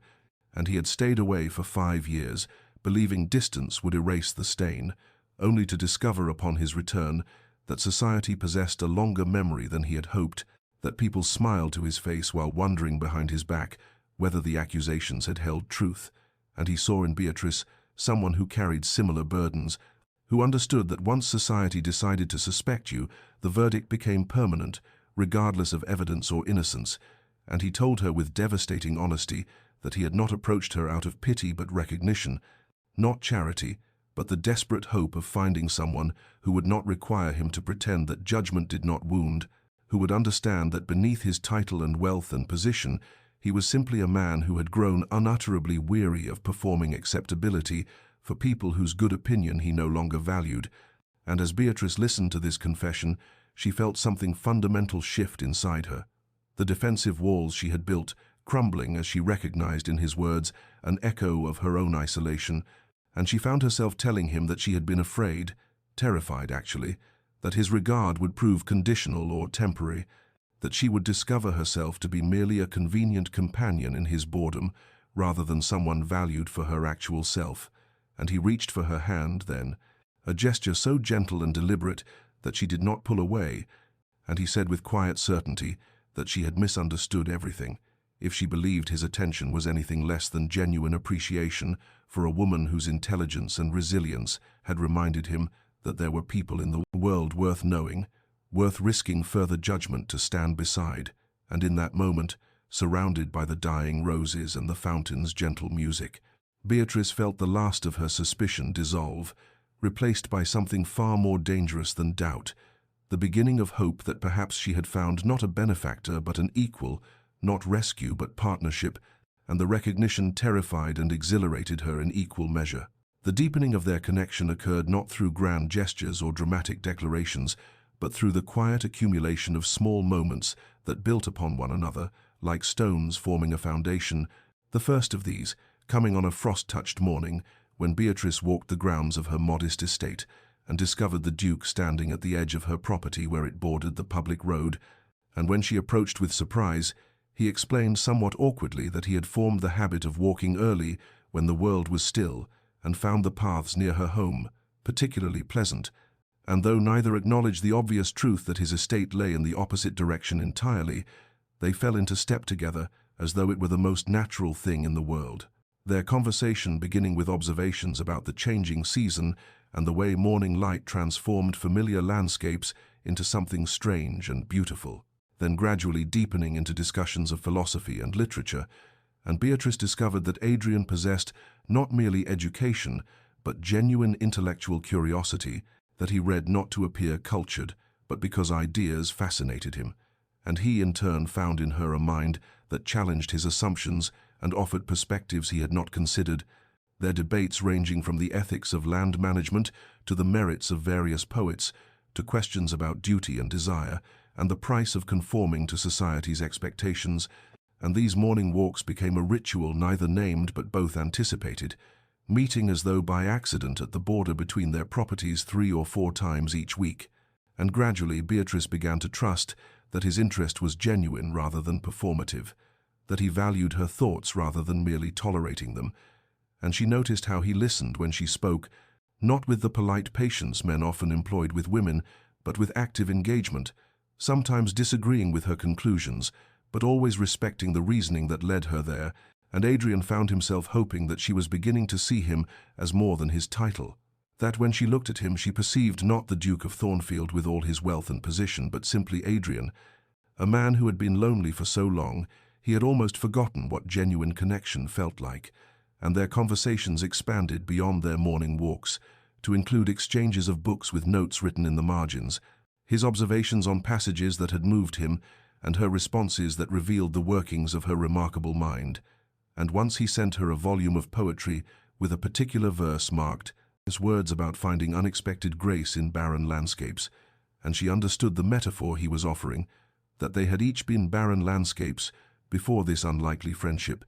A: and he had stayed away for 5 years, believing distance would erase the stain, only to discover upon his return that society possessed a longer memory than he had hoped, that people smiled to his face while wondering behind his back whether the accusations had held truth, and he saw in Beatrice someone who carried similar burdens, who understood that once society decided to suspect you, the verdict became permanent, regardless of evidence or innocence, and he told her with devastating honesty that he had not approached her out of pity but recognition, not charity, but the desperate hope of finding someone who would not require him to pretend that judgment did not wound, who would understand that beneath his title and wealth and position, he was simply a man who had grown unutterably weary of performing acceptability for people whose good opinion he no longer valued. And as Beatrice listened to this confession, she felt something fundamental shift inside her. The defensive walls she had built crumbling as she recognized in his words an echo of her own isolation, and she found herself telling him that she had been afraid, terrified actually, that his regard would prove conditional or temporary, that she would discover herself to be merely a convenient companion in his boredom rather than someone valued for her actual self. And he reached for her hand then, a gesture so gentle and deliberate that she did not pull away, and he said with quiet certainty that she had misunderstood everything, if she believed his attention was anything less than genuine appreciation for a woman whose intelligence and resilience had reminded him that there were people in the world worth knowing, worth risking further judgment to stand beside, and in that moment, surrounded by the dying roses and the fountain's gentle music, Beatrice felt the last of her suspicion dissolve, replaced by something far more dangerous than doubt, the beginning of hope that perhaps she had found not a benefactor but an equal, not rescue but partnership, and the recognition terrified and exhilarated her in equal measure. The deepening of their connection occurred not through grand gestures or dramatic declarations, but through the quiet accumulation of small moments that built upon one another, like stones forming a foundation, the first of these coming on a frost-touched morning when Beatrice walked the grounds of her modest estate and discovered the Duke standing at the edge of her property where it bordered the public road, and when she approached with surprise, he explained somewhat awkwardly that he had formed the habit of walking early when the world was still and found the paths near her home particularly pleasant, and though neither acknowledged the obvious truth that his estate lay in the opposite direction entirely, they fell into step together as though it were the most natural thing in the world. Their conversation beginning with observations about the changing season and the way morning light transformed familiar landscapes into something strange and beautiful, then gradually deepening into discussions of philosophy and literature, and Beatrice discovered that Adrian possessed not merely education, but genuine intellectual curiosity, that he read not to appear cultured, but because ideas fascinated him, and he in turn found in her a mind that challenged his assumptions and offered perspectives he had not considered, their debates ranging from the ethics of land management to the merits of various poets, to questions about duty and desire, and the price of conforming to society's expectations, and these morning walks became a ritual neither named but both anticipated, meeting as though by accident at the border between their properties 3 or 4 times each week, and gradually Beatrice began to trust that his interest was genuine rather than performative, that he valued her thoughts rather than merely tolerating them, and she noticed how he listened when she spoke, not with the polite patience men often employed with women, but with active engagement, sometimes disagreeing with her conclusions, but always respecting the reasoning that led her there, and Adrian found himself hoping that she was beginning to see him as more than his title, that when she looked at him she perceived not the Duke of Thornfield with all his wealth and position, but simply Adrian, a man who had been lonely for so long he had almost forgotten what genuine connection felt like, and their conversations expanded beyond their morning walks, to include exchanges of books with notes written in the margins, his observations on passages that had moved him, and her responses that revealed the workings of her remarkable mind. And once he sent her a volume of poetry with a particular verse marked as words about finding unexpected grace in barren landscapes, and she understood the metaphor he was offering, that they had each been barren landscapes before this unlikely friendship,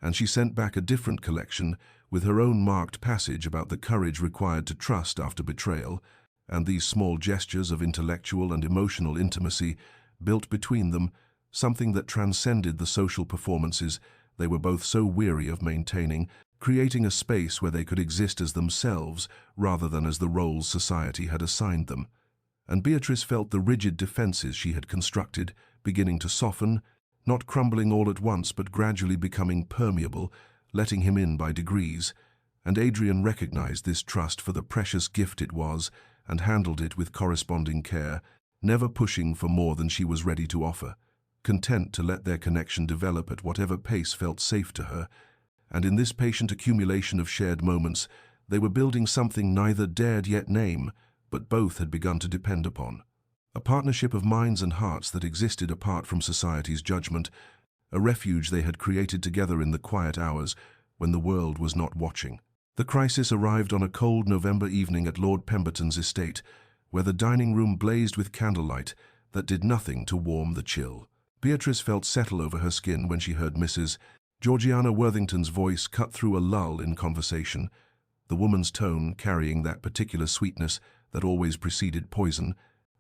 A: and she sent back a different collection with her own marked passage about the courage required to trust after betrayal, and these small gestures of intellectual and emotional intimacy built between them something that transcended the social performances they were both so weary of maintaining, creating a space where they could exist as themselves rather than as the roles society had assigned them. And Beatrice felt the rigid defenses she had constructed beginning to soften, not crumbling all at once but gradually becoming permeable, letting him in by degrees, and Adrian recognized this trust for the precious gift it was and handled it with corresponding care, never pushing for more than she was ready to offer, content to let their connection develop at whatever pace felt safe to her, and in this patient accumulation of shared moments they were building something neither dared yet name, but both had begun to depend upon. A partnership of minds and hearts that existed apart from society's judgment, a refuge they had created together in the quiet hours when the world was not watching. The crisis arrived on a cold November evening at Lord Pemberton's estate, where the dining room blazed with candlelight that did nothing to warm the chill. Beatrice felt settle over her skin when she heard Mrs. Georgiana Worthington's voice cut through a lull in conversation, the woman's tone carrying that particular sweetness that always preceded poison,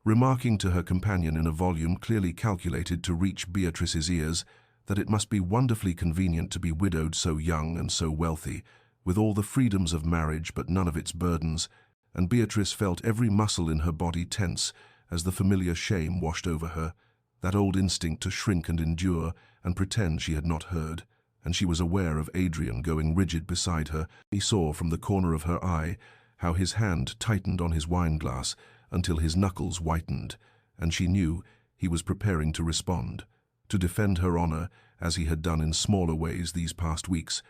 A: remarking to her companion in a volume clearly calculated to reach Beatrice's ears that it must be wonderfully convenient to be widowed so young and so wealthy, with all the freedoms of marriage but none of its burdens, and Beatrice felt every muscle in her body tense as the familiar shame washed over her, that old instinct to shrink and endure and pretend she had not heard, and she was aware of Adrian going rigid beside her. He saw from the corner of her eye how his hand tightened on his wine-glass until his knuckles whitened, and she knew he was preparing to respond, to defend her honor as he had done in smaller ways these past weeks,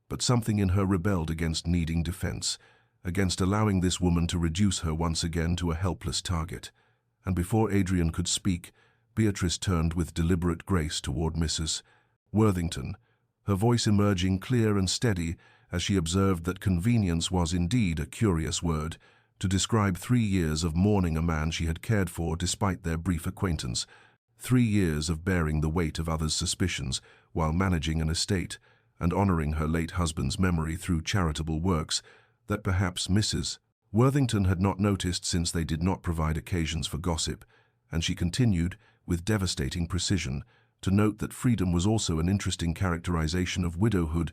A: but something in her rebelled against needing defense, against allowing this woman to reduce her once again to a helpless target. And before Adrian could speak, Beatrice turned with deliberate grace toward Mrs. Worthington, her voice emerging clear and steady as she observed that convenience was indeed a curious word to describe 3 years of mourning a man she had cared for despite their brief acquaintance, 3 years of bearing the weight of others' suspicions while managing an estate and honoring her late husband's memory through charitable works that perhaps Mrs. Worthington had not noticed since they did not provide occasions for gossip, and she continued, with devastating precision, to note that freedom was also an interesting characterization of widowhood,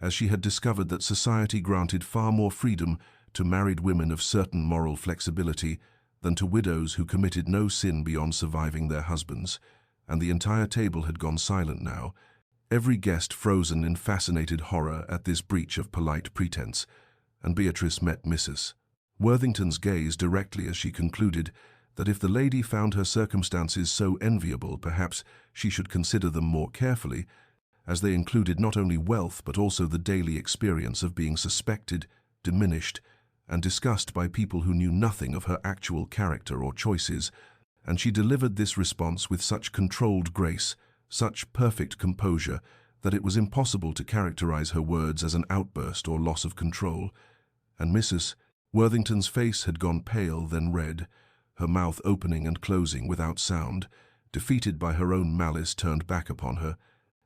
A: as she had discovered that society granted far more freedom to married women of certain moral flexibility than to widows who committed no sin beyond surviving their husbands, and the entire table had gone silent now, every guest frozen in fascinated horror at this breach of polite pretense, and Beatrice met Mrs. Worthington's gaze directly as she concluded that if the lady found her circumstances so enviable, perhaps she should consider them more carefully, as they included not only wealth but also the daily experience of being suspected, diminished, and discussed by people who knew nothing of her actual character or choices, and she delivered this response with such controlled grace, such perfect composure, that it was impossible to characterize her words as an outburst or loss of control. And Mrs. Worthington's face had gone pale, then red, her mouth opening and closing without sound, defeated by her own malice turned back upon her,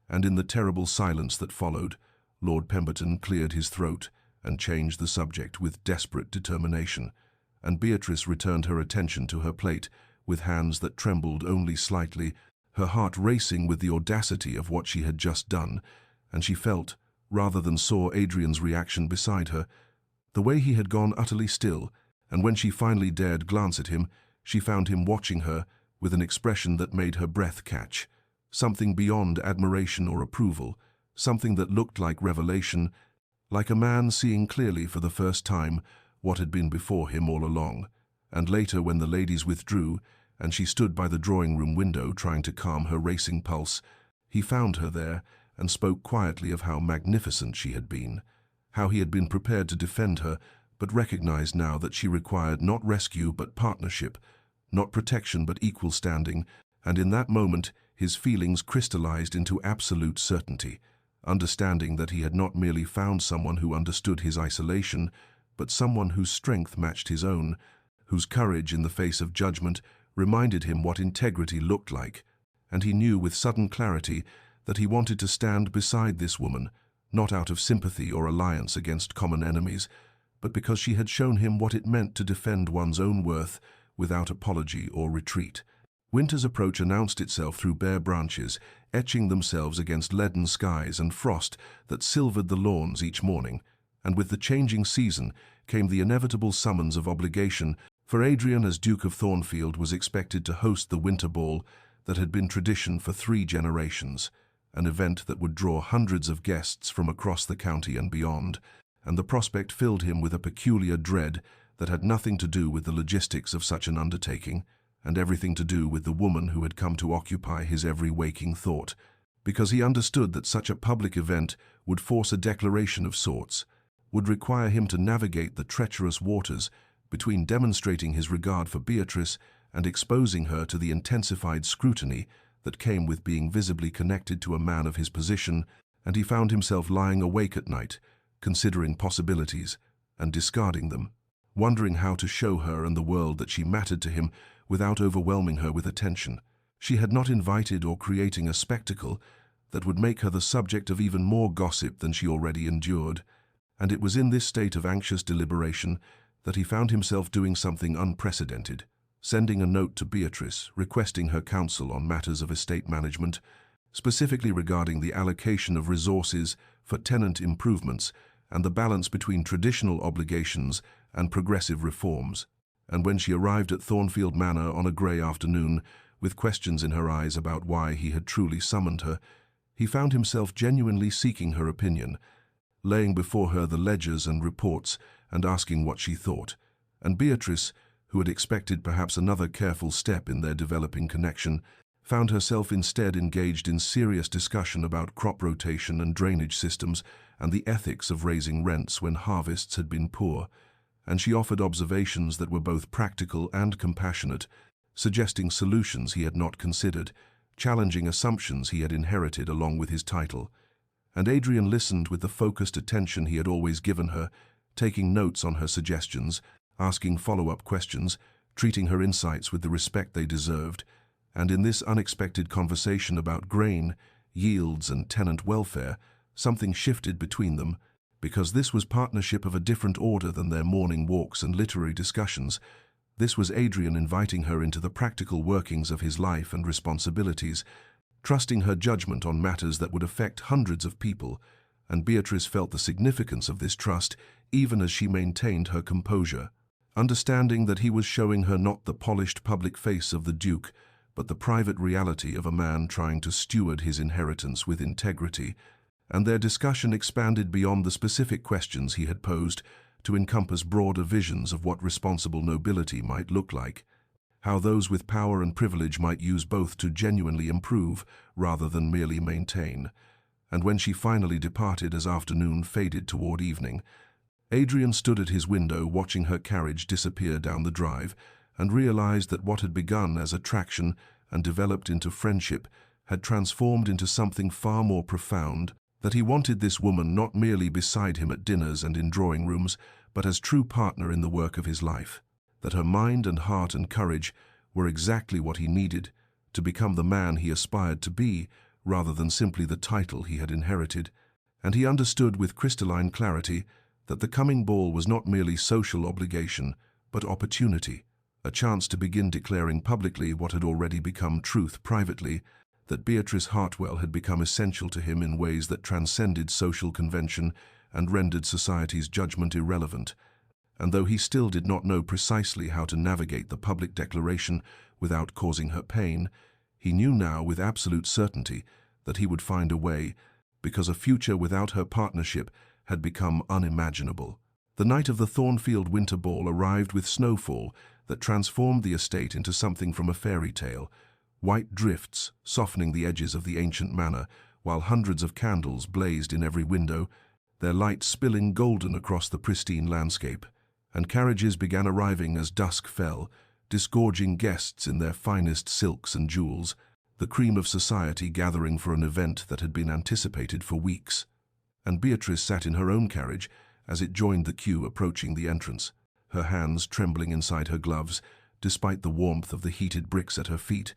A: and in the terrible silence that followed, Lord Pemberton cleared his throat and changed the subject with desperate determination, and Beatrice returned her attention to her plate with hands that trembled only slightly, her heart racing with the audacity of what she had just done, and she felt, rather than saw, Adrian's reaction beside her, the way he had gone utterly still, and when she finally dared glance at him, she found him watching her with an expression that made her breath catch, something beyond admiration or approval, something that looked like revelation, like a man seeing clearly for the first time what had been before him all along. And later, when the ladies withdrew, and she stood by the drawing-room window trying to calm her racing pulse, he found her there and spoke quietly of how magnificent she had been, how he had been prepared to defend her, but recognized now that she required not rescue but partnership, not protection but equal standing, and in that moment his feelings crystallized into absolute certainty, understanding that he had not merely found someone who understood his isolation, but someone whose strength matched his own, whose courage in the face of judgment reminded him what integrity looked like, and he knew with sudden clarity that he wanted to stand beside this woman, not out of sympathy or alliance against common enemies, but because she had shown him what it meant to defend one's own worth without apology or retreat. Winter's approach announced itself through bare branches, etching themselves against leaden skies and frost that silvered the lawns each morning, and with the changing season came the inevitable summons of obligation, for Adrian as Duke of Thornfield was expected to host the winter ball that had been tradition for 3 generations, an event that would draw hundreds of guests from across the county and beyond, and the prospect filled him with a peculiar dread that had nothing to do with the logistics of such an undertaking, and everything to do with the woman who had come to occupy his every waking thought, because he understood that such a public event would force a declaration of sorts, would require him to navigate the treacherous waters between demonstrating his regard for Beatrice and exposing her to the intensified scrutiny that came with being visibly connected to a man of his position, and he found himself lying awake at night, considering possibilities and discarding them, wondering how to show her and the world that she mattered to him without overwhelming her with attention. She had not invited or creating a spectacle that would make her the subject of even more gossip than she already endured, and it was in this state of anxious deliberation that he found himself doing something unprecedented, sending a note to Beatrice requesting her counsel on matters of estate management, specifically regarding the allocation of resources for tenant improvements and the balance between traditional obligations and progressive reforms. And when she arrived at Thornfield Manor on a grey afternoon, with questions in her eyes about why he had truly summoned her, he found himself genuinely seeking her opinion, laying before her the ledgers and reports and asking what she thought. And Beatrice, who had expected perhaps another careful step in their developing connection, found herself instead engaged in serious discussion about crop rotation and drainage systems and the ethics of raising rents when harvests had been poor, and she offered observations that were both practical and compassionate, suggesting solutions he had not considered, challenging assumptions he had inherited along with his title. And Adrian listened with the focused attention he had always given her, taking notes on her suggestions, asking follow-up questions, treating her insights with the respect they deserved, and in this unexpected conversation about grain, yields, and tenant welfare, something shifted between them, because this was partnership of a different order than their morning walks and literary discussions. This was Adrian inviting her into the practical workings of his life and responsibilities, trusting her judgment on matters that would affect hundreds of people, and Beatrice felt the significance of this trust even as she maintained her composure, understanding that he was showing her not the polished public face of the Duke, but the private reality of a man trying to steward his inheritance with integrity. And their discussion expanded beyond the specific questions he had posed to encompass broader visions of what responsible nobility might look like, how those with power and privilege might use both to genuinely improve rather than merely maintain. And when she finally departed as afternoon faded toward evening, Adrian stood at his window watching her carriage disappear down the drive and realized that what had begun as attraction and developed into friendship had transformed into something far more profound, that he wanted this woman not merely beside him at dinners and in drawing rooms, but as true partner in the work of his life, that her mind and heart and courage were exactly what he needed to become the man he aspired to be, rather than simply the title he had inherited. And he understood with crystalline clarity that the coming ball was not merely social obligation, but opportunity, a chance to begin declaring publicly what had already become truth privately, that Beatrice Hartwell had become essential to him in ways that transcended social convention and rendered society's judgment irrelevant. And though he still did not know precisely how to navigate the public declaration without causing her pain, he knew now with absolute certainty that he would find a way, because a future without her partnership had become unimaginable. The night of the Thornfield Winter Ball arrived with snowfall that transformed the estate into something from a fairy tale, white drifts softening the edges of the ancient manor, while hundreds of candles blazed in every window, their light spilling golden across the pristine landscape. And carriages began arriving as dusk fell, disgorging guests in their finest silks and jewels, the cream of society gathering for an event that had been anticipated for weeks. And Beatrice sat in her own carriage as it joined the queue approaching the entrance, her hands trembling inside her gloves, despite the warmth of the heated bricks at her feet,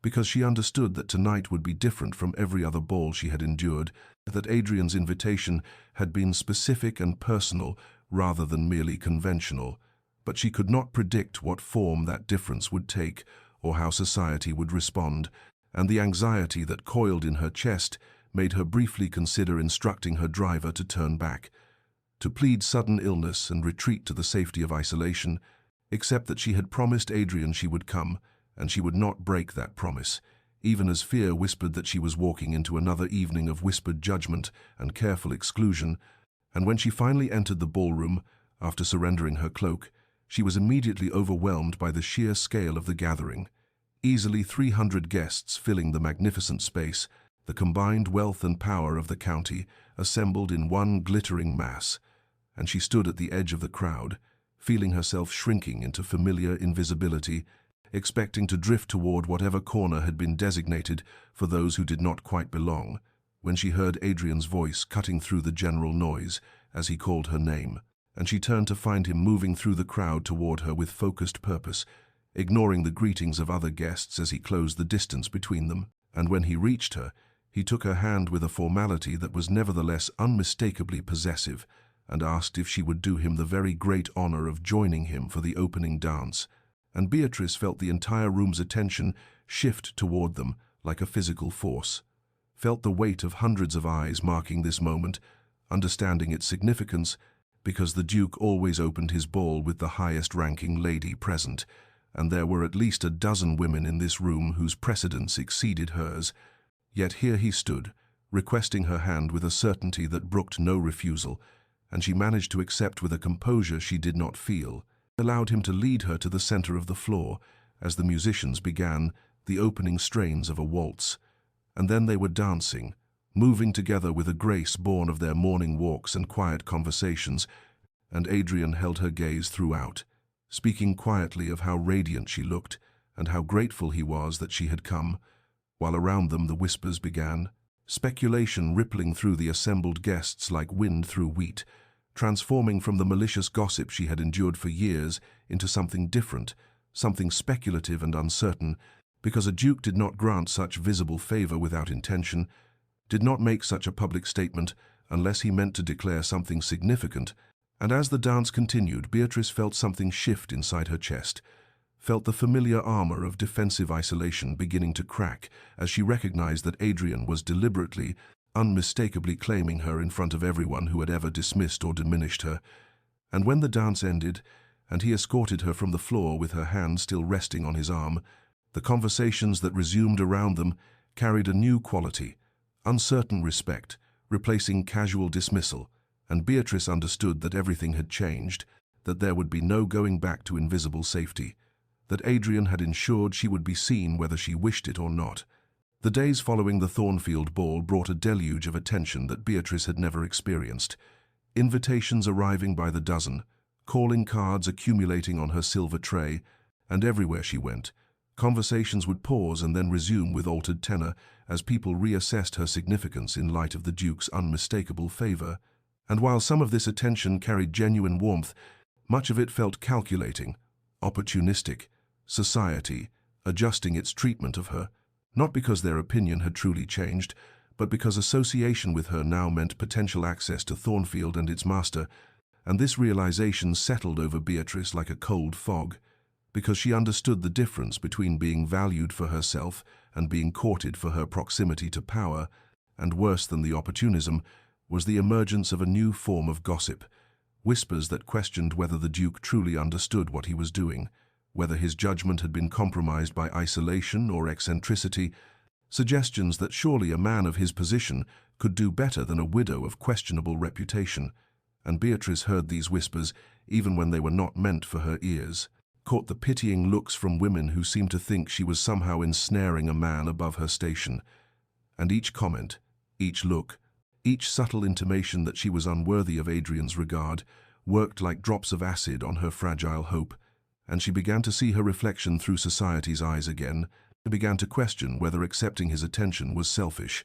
A: because she understood that tonight would be different from every other ball she had endured, that Adrian's invitation had been specific and personal rather than merely conventional. But she could not predict what form that difference would take or how society would respond, and the anxiety that coiled in her chest made her briefly consider instructing her driver to turn back, to plead sudden illness and retreat to the safety of isolation, except that she had promised Adrian she would come, and she would not break that promise, even as fear whispered that she was walking into another evening of whispered judgment and careful exclusion. And when she finally entered the ballroom, after surrendering her cloak, she was immediately overwhelmed by the sheer scale of the gathering. Easily 300 guests filling the magnificent space, the combined wealth and power of the county assembled in one glittering mass, and she stood at the edge of the crowd, feeling herself shrinking into familiar invisibility, expecting to drift toward whatever corner had been designated for those who did not quite belong, when she heard Adrian's voice cutting through the general noise as he called her name, and she turned to find him moving through the crowd toward her with focused purpose, ignoring the greetings of other guests as he closed the distance between them. And when he reached her, he took her hand with a formality that was nevertheless unmistakably possessive, and asked if she would do him the very great honor of joining him for the opening dance. And Beatrice felt the entire room's attention shift toward them like a physical force, felt the weight of hundreds of eyes marking this moment, understanding its significance, because the Duke always opened his ball with the highest-ranking lady present, and there were at least a dozen women in this room whose precedence exceeded hers. Yet here he stood, requesting her hand with a certainty that brooked no refusal, and she managed to accept with a composure she did not feel, allowed him to lead her to the center of the floor as the musicians began the opening strains of a waltz. And then they were dancing, moving together with a grace born of their morning walks and quiet conversations, and Adrian held her gaze throughout, speaking quietly of how radiant she looked and how grateful he was that she had come, while around them the whispers began, speculation rippling through the assembled guests like wind through wheat, transforming from the malicious gossip she had endured for years into something different, something speculative and uncertain, because a duke did not grant such visible favor without intention, did not make such a public statement unless he meant to declare something significant. And as the dance continued, Beatrice felt something shift inside her chest, felt the familiar armor of defensive isolation beginning to crack as she recognized that Adrian was deliberately, unmistakably claiming her in front of everyone who had ever dismissed or diminished her. And when the dance ended, and he escorted her from the floor with her hand still resting on his arm, the conversations that resumed around them carried a new quality, uncertain respect, replacing casual dismissal, and Beatrice understood that everything had changed, that there would be no going back to invisible safety, that Adrian had ensured she would be seen whether she wished it or not. The days following the Thornfield ball brought a deluge of attention that Beatrice had never experienced. Invitations arriving by the dozen, calling cards accumulating on her silver tray, and everywhere she went, conversations would pause and then resume with altered tenor as people reassessed her significance in light of the Duke's unmistakable favor. And while some of this attention carried genuine warmth, much of it felt calculating, opportunistic, society adjusting its treatment of her, not because their opinion had truly changed, but because association with her now meant potential access to Thornfield and its master, and this realization settled over Beatrice like a cold fog, because she understood the difference between being valued for herself and being courted for her proximity to power, and worse than the opportunism was the emergence of a new form of gossip, whispers that questioned whether the Duke truly understood what he was doing, whether his judgment had been compromised by isolation or eccentricity, suggestions that surely a man of his position could do better than a widow of questionable reputation. And Beatrice heard these whispers even when they were not meant for her ears, caught the pitying looks from women who seemed to think she was somehow ensnaring a man above her station. And each comment, each look, each subtle intimation that she was unworthy of Adrian's regard worked like drops of acid on her fragile hope, and she began to see her reflection through society's eyes again, and began to question whether accepting his attention was selfish,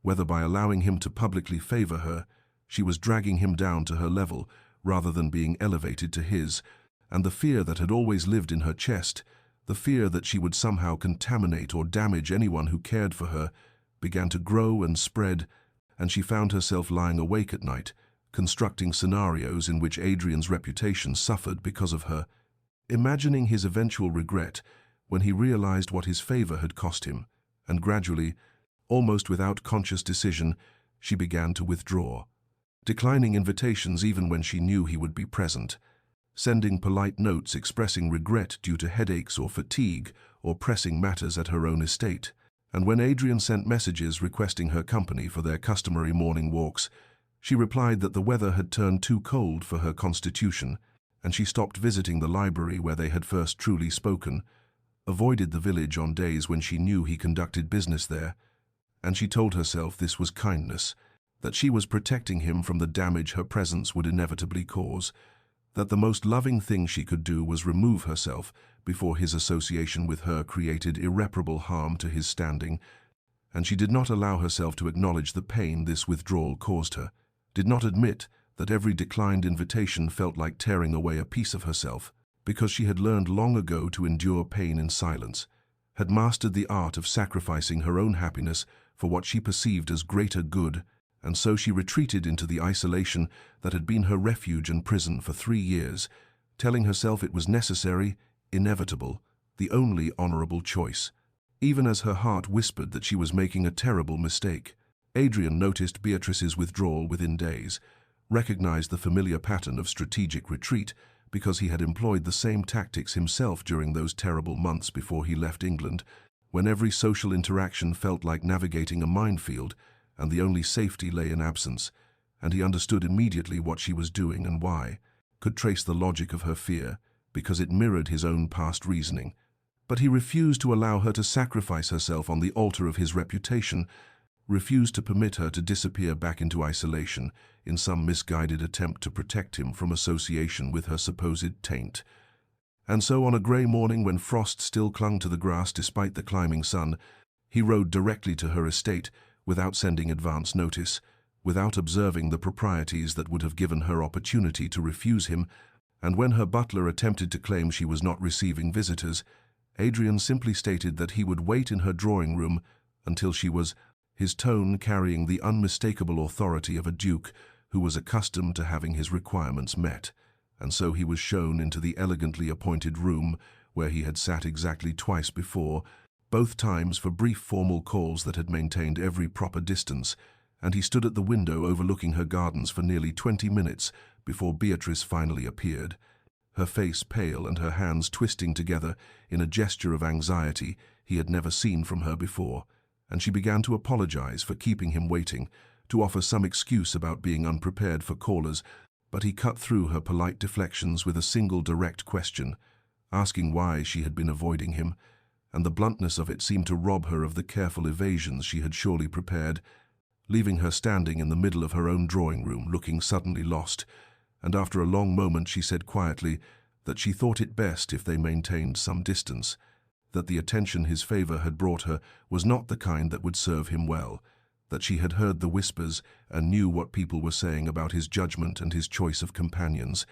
A: whether by allowing him to publicly favor her, she was dragging him down to her level rather than being elevated to his, and the fear that had always lived in her chest, the fear that she would somehow contaminate or damage anyone who cared for her, began to grow and spread, and she found herself lying awake at night, constructing scenarios in which Adrian's reputation suffered because of her, imagining his eventual regret when he realized what his favor had cost him, and gradually, almost without conscious decision, she began to withdraw, declining invitations even when she knew he would be present, sending polite notes expressing regret due to headaches or fatigue or pressing matters at her own estate. And when Adrian sent messages requesting her company for their customary morning walks, she replied that the weather had turned too cold for her constitution, and she stopped visiting the library where they had first truly spoken, avoided the village on days when she knew he conducted business there, and she told herself this was kindness, that she was protecting him from the damage her presence would inevitably cause, that the most loving thing she could do was remove herself before his association with her created irreparable harm to his standing, and she did not allow herself to acknowledge the pain this withdrawal caused her, did not admit that every declined invitation felt like tearing away a piece of herself, because she had learned long ago to endure pain in silence, had mastered the art of sacrificing her own happiness for what she perceived as greater good, and so she retreated into the isolation that had been her refuge and prison for 3 years, telling herself it was necessary, inevitable, the only honorable choice, even as her heart whispered that she was making a terrible mistake. Adrian noticed Beatrice's withdrawal within days, recognized the familiar pattern of strategic retreat because he had employed the same tactics himself during those terrible months before he left England, when every social interaction felt like navigating a minefield and the only safety lay in absence, and he understood immediately what she was doing and why, could trace the logic of her fear, because it mirrored his own past reasoning. But he refused to allow her to sacrifice herself on the altar of his reputation, refused to permit her to disappear back into isolation in some misguided attempt to protect him from association with her supposed taint. And so on a grey morning when frost still clung to the grass despite the climbing sun, he rode directly to her estate without sending advance notice, without observing the proprieties that would have given her opportunity to refuse him, and when her butler attempted to claim she was not receiving visitors, Adrian simply stated that he would wait in her drawing room until she was, his tone carrying the unmistakable authority of a duke who was accustomed to having his requirements met, and so he was shown into the elegantly appointed room where he had sat exactly twice before, both times for brief formal calls that had maintained every proper distance, and he stood at the window overlooking her gardens for nearly 20 minutes before Beatrice finally appeared, her face pale and her hands twisting together in a gesture of anxiety he had never seen from her before, and she began to apologize for keeping him waiting, to offer some excuse about being unprepared for callers, but he cut through her polite deflections with a single direct question, asking why she had been avoiding him, and the bluntness of it seemed to rob her of the careful evasions she had surely prepared, leaving her standing in the middle of her own drawing room, looking suddenly lost. And after a long moment she said quietly that she thought it best if they maintained some distance, that the attention his favor had brought her was not the kind that would serve him well, that she had heard the whispers and knew what people were saying about his judgment and his choice of companions,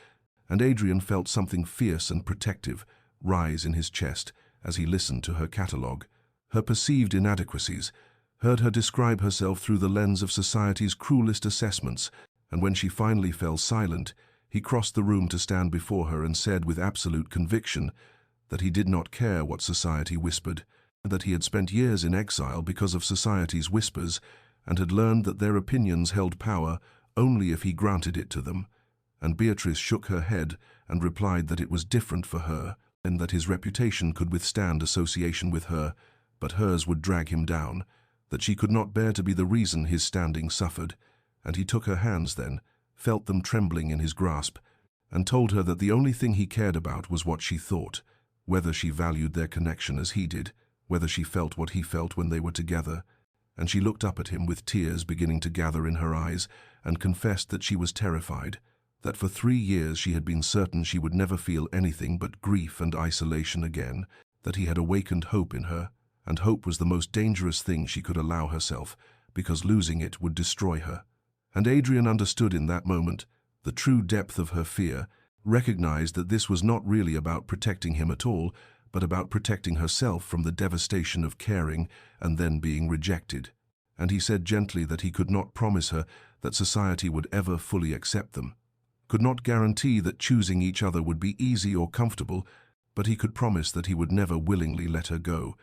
A: and Adrian felt something fierce and protective rise in his chest as he listened to her catalogue, her perceived inadequacies, heard her describe herself through the lens of society's cruelest assessments, and when she finally fell silent, he crossed the room to stand before her and said with absolute conviction that he did not care what society whispered, that he had spent years in exile because of society's whispers, and had learned that their opinions held power only if he granted it to them. And Beatrice shook her head and replied that it was different for her, and that his reputation could withstand association with her, but hers would drag him down, that she could not bear to be the reason his standing suffered. And he took her hands then, felt them trembling in his grasp, and told her that the only thing he cared about was what she thought, whether she valued their connection as he did, whether she felt what he felt when they were together. And she looked up at him with tears beginning to gather in her eyes, and confessed that she was terrified, that for 3 years she had been certain she would never feel anything but grief and isolation again, that he had awakened hope in her, and hope was the most dangerous thing she could allow herself, because losing it would destroy her. And Adrian understood in that moment the true depth of her fear, recognized that this was not really about protecting him at all, but about protecting herself from the devastation of caring and then being rejected. And he said gently that he could not promise her that society would ever fully accept them, could not guarantee that choosing each other would be easy or comfortable, but he could promise that he would never willingly let her go,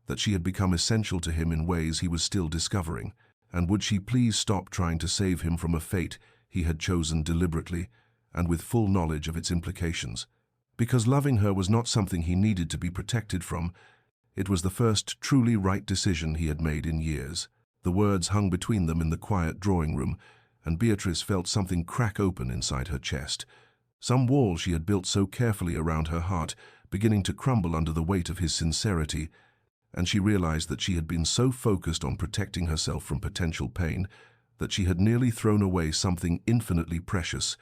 A: that she had become essential to him in ways he was still discovering, and would she please stop trying to save him from a fate he had chosen deliberately and with full knowledge of its implications. Because loving her was not something he needed to be protected from, it was the first truly right decision he had made in years. The words hung between them in the quiet drawing room, and Beatrice felt something crack open inside her chest, some wall she had built so carefully around her heart beginning to crumble under the weight of his sincerity, and she realized that she had been so focused on protecting herself from potential pain that she had nearly thrown away something infinitely precious,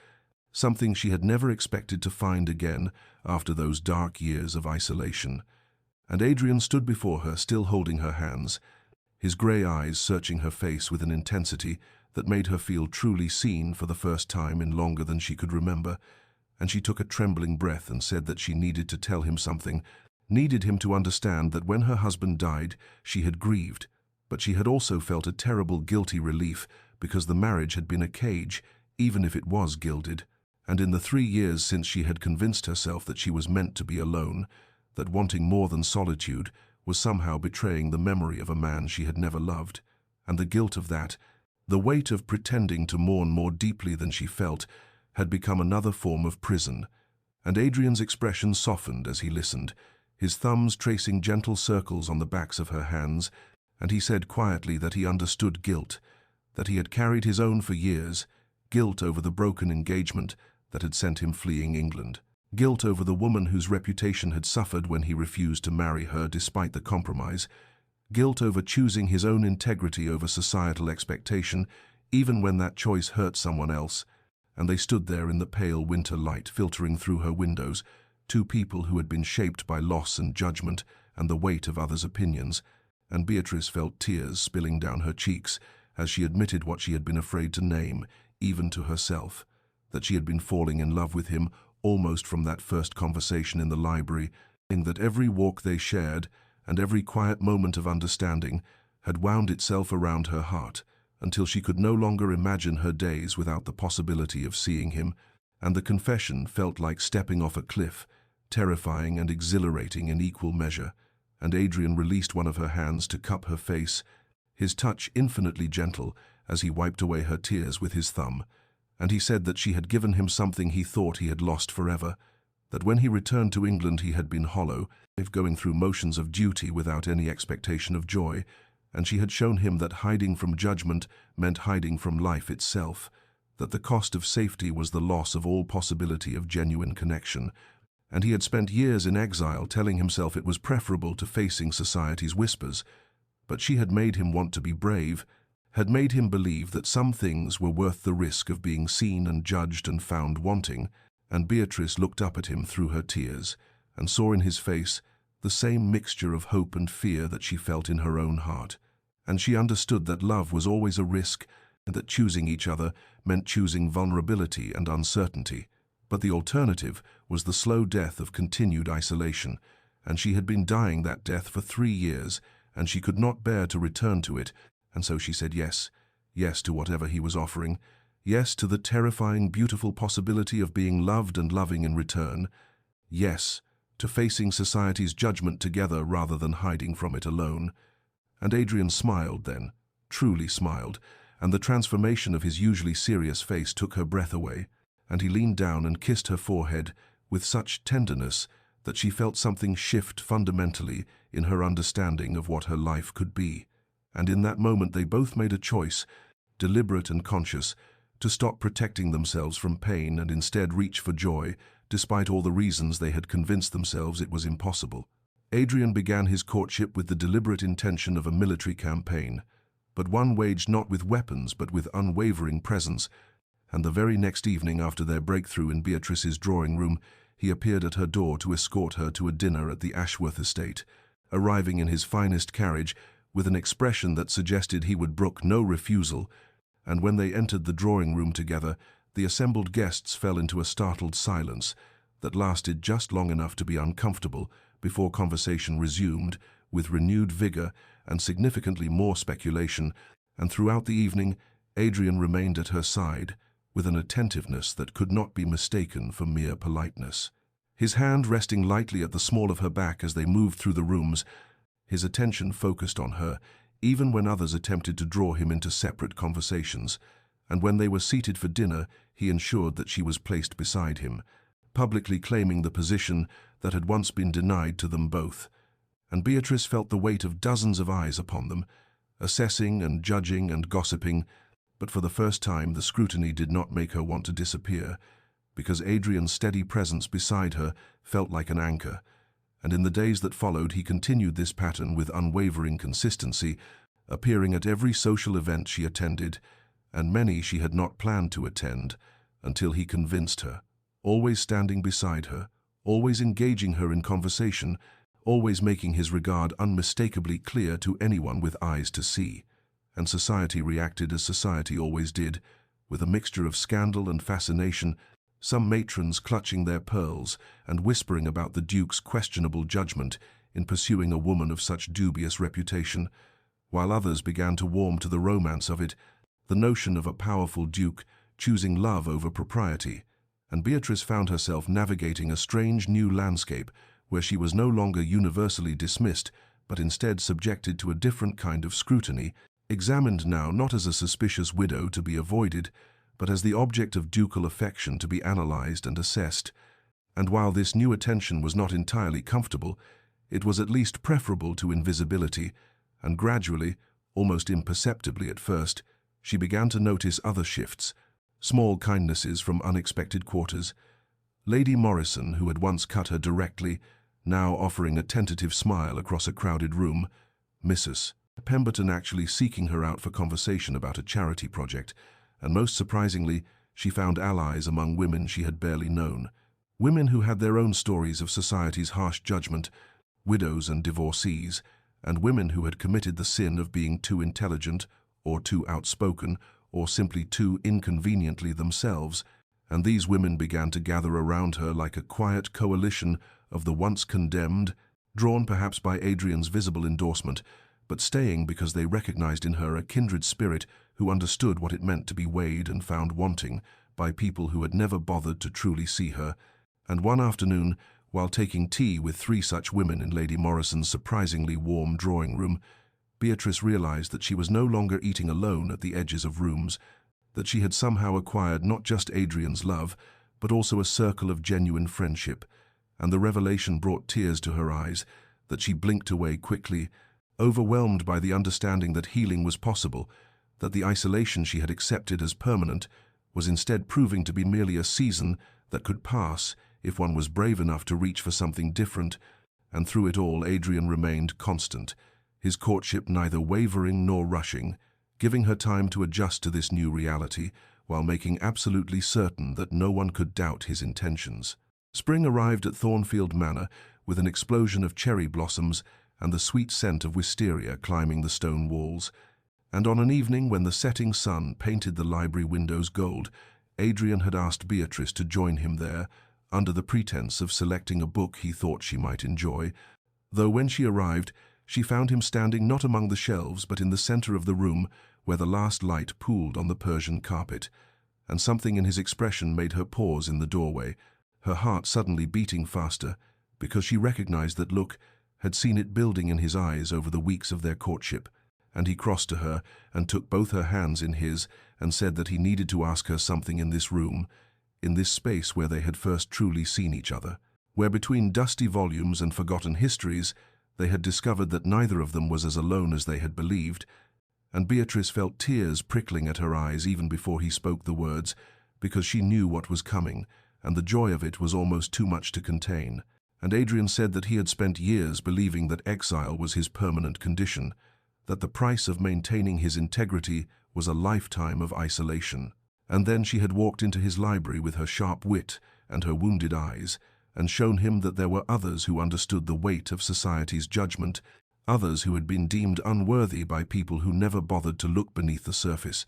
A: something she had never expected to find again after those dark years of isolation. And Adrian stood before her, still holding her hands, his grey eyes searching her face with an intensity that made her feel truly seen for the first time in longer than she could remember, and she took a trembling breath and said that she needed to tell him something, needed him to understand that when her husband died, she had grieved, but she had also felt a terrible guilty relief because the marriage had been a cage, even if it was gilded. And in the 3 years since she had convinced herself that she was meant to be alone, that wanting more than solitude was somehow betraying the memory of a man she had never loved, and the guilt of that, the weight of pretending to mourn more deeply than she felt, had become another form of prison. And Adrian's expression softened as he listened, his thumbs tracing gentle circles on the backs of her hands, and he said quietly that he understood guilt, that he had carried his own for years, guilt over the broken engagement that had sent him fleeing England, guilt over the woman whose reputation had suffered when he refused to marry her despite the compromise, guilt over choosing his own integrity over societal expectation, even when that choice hurt someone else. And they stood there in the pale winter light filtering through her windows, two people who had been shaped by loss and judgment and the weight of others' opinions, and Beatrice felt tears spilling down her cheeks as she admitted what she had been afraid to name, even to herself, that she had been falling in love with him almost from that first conversation in the library, and that every walk they shared and every quiet moment of understanding had wound itself around her heart until she could no longer imagine her days without the possibility of seeing him, and the confession felt like stepping off a cliff, terrifying and exhilarating in equal measure. And Adrian released one of her hands to cup her face, his touch infinitely gentle as he wiped away her tears with his thumb, and he said that she had given him something he thought he had lost forever, that when he returned to England he had been hollow, going through motions of duty without any expectation of joy, and she had shown him that hiding from judgment meant hiding from life itself, that the cost of safety was the loss of all possibility of genuine connection, and he had spent years in exile telling himself it was preferable to facing society's whispers. But she had made him want to be brave, had made him believe that some things were worth the risk of being seen and judged and found wanting, and Beatrice looked up at him through her tears, and saw in his face the same mixture of hope and fear that she felt in her own heart. And she understood that love was always a risk, and that choosing each other meant choosing vulnerability and uncertainty. But the alternative was the slow death of continued isolation, and she had been dying that death for 3 years, and she could not bear to return to it, and so she said yes, yes to whatever he was offering, yes to the terrifying, beautiful possibility of being loved and loving in return, yes to facing society's judgment together rather than hiding from it alone. And Adrian smiled then, truly smiled, and the transformation of his usually serious face took her breath away, and he leaned down and kissed her forehead with such tenderness that she felt something shift fundamentally in her understanding of what her life could be. And in that moment they both made a choice, deliberate and conscious, to stop protecting themselves from pain and instead reach for joy, despite all the reasons they had convinced themselves it was impossible. Adrian began his courtship with the deliberate intention of a military campaign, but one waged not with weapons but with unwavering presence, and the very next evening after their breakthrough in Beatrice's drawing room, he appeared at her door to escort her to a dinner at the Ashworth estate, arriving in his finest carriage with an expression that suggested he would brook no refusal, and when they entered the drawing room together, the assembled guests fell into a startled silence that lasted just long enough to be uncomfortable before conversation resumed with renewed vigor and significantly more speculation, and throughout the evening Adrian remained at her side with an attentiveness that could not be mistaken for mere politeness. His hand resting lightly at the small of her back as they moved through the rooms, his attention focused on her, even when others attempted to draw him into separate conversations, and when they were seated for dinner, he ensured that she was placed beside him, publicly claiming the position that had once been denied to them both. And Beatrice felt the weight of dozens of eyes upon them, assessing and judging and gossiping, but for the first time the scrutiny did not make her want to disappear, because Adrian's steady presence beside her felt like an anchor, and in the days that followed he continued this pattern with unwavering consistency, appearing at every social event she attended, and many she had not planned to attend, until he convinced her, always standing beside her, always engaging her in conversation, always making his regard unmistakably clear to anyone with eyes to see. And society reacted as society always did, with a mixture of scandal and fascination, some matrons clutching their pearls and whispering about the Duke's questionable judgment in pursuing a woman of such dubious reputation, while others began to warm to the romance of it, the notion of a powerful Duke choosing love over propriety, and Beatrice found herself navigating a strange new landscape where she was no longer universally dismissed, but instead subjected to a different kind of scrutiny, examined now not as a suspicious widow to be avoided, but as the object of ducal affection to be analyzed and assessed. And while this new attention was not entirely comfortable, it was at least preferable to invisibility, and gradually, almost imperceptibly at first, she began to notice other shifts, small kindnesses from unexpected quarters. Lady Morrison, who had once cut her directly, now offering a tentative smile across a crowded room, Mrs. Pemberton actually seeking her out for conversation about a charity project, and most surprisingly, she found allies among women she had barely known, women who had their own stories of society's harsh judgment, widows and divorcees, and women who had committed the sin of being too intelligent, or too outspoken, or simply too inconveniently themselves, and these women began to gather around her like a quiet coalition of the once condemned, drawn perhaps by Adrian's visible endorsement, but staying because they recognized in her a kindred spirit who understood what it meant to be weighed and found wanting by people who had never bothered to truly see her. And one afternoon, while taking tea with 3 such women in Lady Morrison's surprisingly warm drawing room, Beatrice realized that she was no longer eating alone at the edges of rooms, that she had somehow acquired not just Adrian's love, but also a circle of genuine friendship, and the revelation brought tears to her eyes that she blinked away quickly, overwhelmed by the understanding that healing was possible, that the isolation she had accepted as permanent was instead proving to be merely a season that could pass if one was brave enough to reach for something different. And through it all, Adrian remained constant, his courtship neither wavering nor rushing, giving her time to adjust to this new reality, while making absolutely certain that no one could doubt his intentions. Spring arrived at Thornfield Manor with an explosion of cherry blossoms and the sweet scent of wisteria climbing the stone walls. And on an evening when the setting sun painted the library windows gold, Adrian had asked Beatrice to join him there, under the pretense of selecting a book he thought she might enjoy, though when she arrived, she found him standing not among the shelves but in the center of the room where the last light pooled on the Persian carpet, and something in his expression made her pause in the doorway, her heart suddenly beating faster, because she recognized that look, had seen it building in his eyes over the weeks of their courtship, and he crossed to her and took both her hands in his and said that he needed to ask her something in this room, in this space where they had first truly seen each other, where between dusty volumes and forgotten histories they had discovered that neither of them was as alone as they had believed, and Beatrice felt tears prickling at her eyes even before he spoke the words, because she knew what was coming, and the joy of it was almost too much to contain. And Adrian said that he had spent years believing that exile was his permanent condition, that the price of maintaining his integrity was a lifetime of isolation. And then she had walked into his library with her sharp wit and her wounded eyes, and shown him that there were others who understood the weight of society's judgment, others who had been deemed unworthy by people who never bothered to look beneath the surface,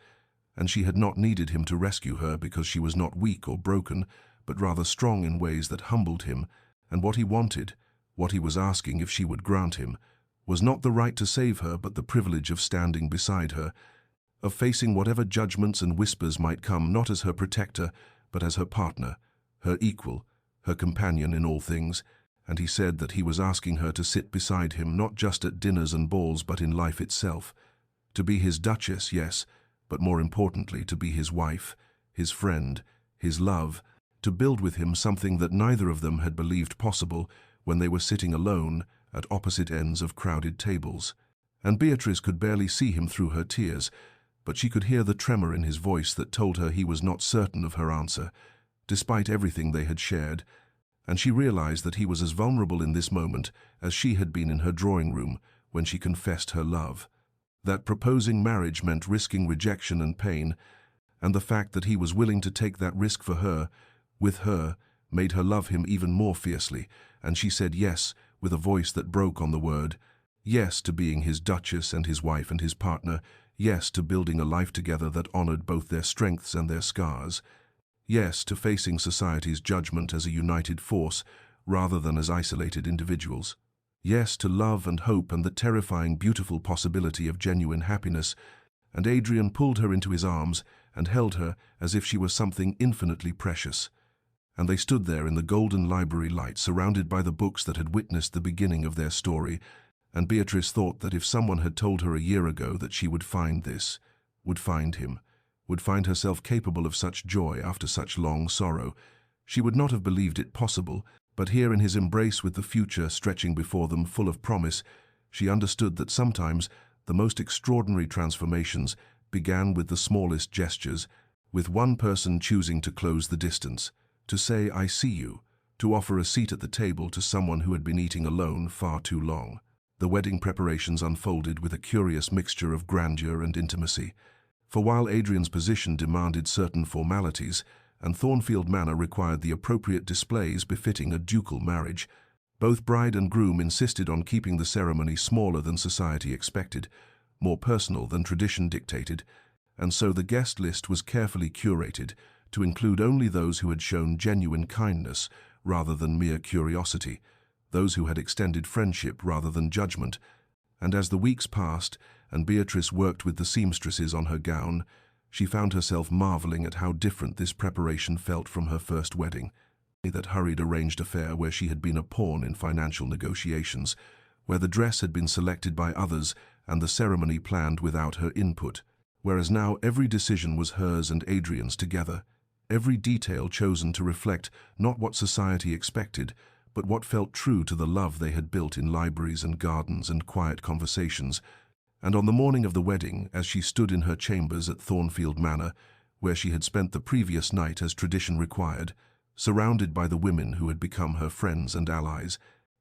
A: and she had not needed him to rescue her because she was not weak or broken, but rather strong in ways that humbled him, and what he wanted, what he was asking if she would grant him, was not the right to save her but the privilege of standing beside her, of facing whatever judgments and whispers might come not as her protector, but as her partner, her equal, her companion in all things, and he said that he was asking her to sit beside him not just at dinners and balls but in life itself, to be his duchess, yes, but more importantly to be his wife, his friend, his love, to build with him something that neither of them had believed possible when they were sitting alone at opposite ends of crowded tables. And Beatrice could barely see him through her tears, but she could hear the tremor in his voice that told her he was not certain of her answer, despite everything they had shared, and she realized that he was as vulnerable in this moment as she had been in her drawing room when she confessed her love, that proposing marriage meant risking rejection and pain, and the fact that he was willing to take that risk for her, with her, made her love him even more fiercely, and she said yes, with a voice that broke on the word, yes to being his duchess and his wife and his partner, yes to building a life together that honored both their strengths and their scars, yes to facing society's judgment as a united force rather than as isolated individuals, yes to love and hope and the terrifying, beautiful possibility of genuine happiness. And Adrian pulled her into his arms and held her as if she were something infinitely precious. And they stood there in the golden library light, surrounded by the books that had witnessed the beginning of their story, and Beatrice thought that if someone had told her a year ago that she would find this, would find him, would find herself capable of such joy after such long sorrow, she would not have believed it possible, but here in his embrace with the future stretching before them full of promise, she understood that sometimes the most extraordinary transformations began with the smallest gestures, with one person choosing to close the distance, to say, "I see you," to offer a seat at the table to someone who had been eating alone far too long. The wedding preparations unfolded with a curious mixture of grandeur and intimacy, for while Adrian's position demanded certain formalities, and Thornfield Manor required the appropriate displays befitting a ducal marriage, both bride and groom insisted on keeping the ceremony smaller than society expected, more personal than tradition dictated, and so the guest list was carefully curated to include only those who had shown genuine kindness rather than mere curiosity, those who had extended friendship rather than judgment. And as the weeks passed and Beatrice worked with the seamstresses on her gown, she found herself marveling at how different this preparation felt from her first wedding, that hurried arranged affair where she had been a pawn in financial negotiations, where the dress had been selected by others and the ceremony planned without her input, whereas now every decision was hers and Adrian's together, every detail chosen to reflect not what society expected, but what felt true to the love they had built in libraries and gardens and quiet conversations. And on the morning of the wedding, as she stood in her chambers at Thornfield Manor, where she had spent the previous night as tradition required, surrounded by the women who had become her friends and allies,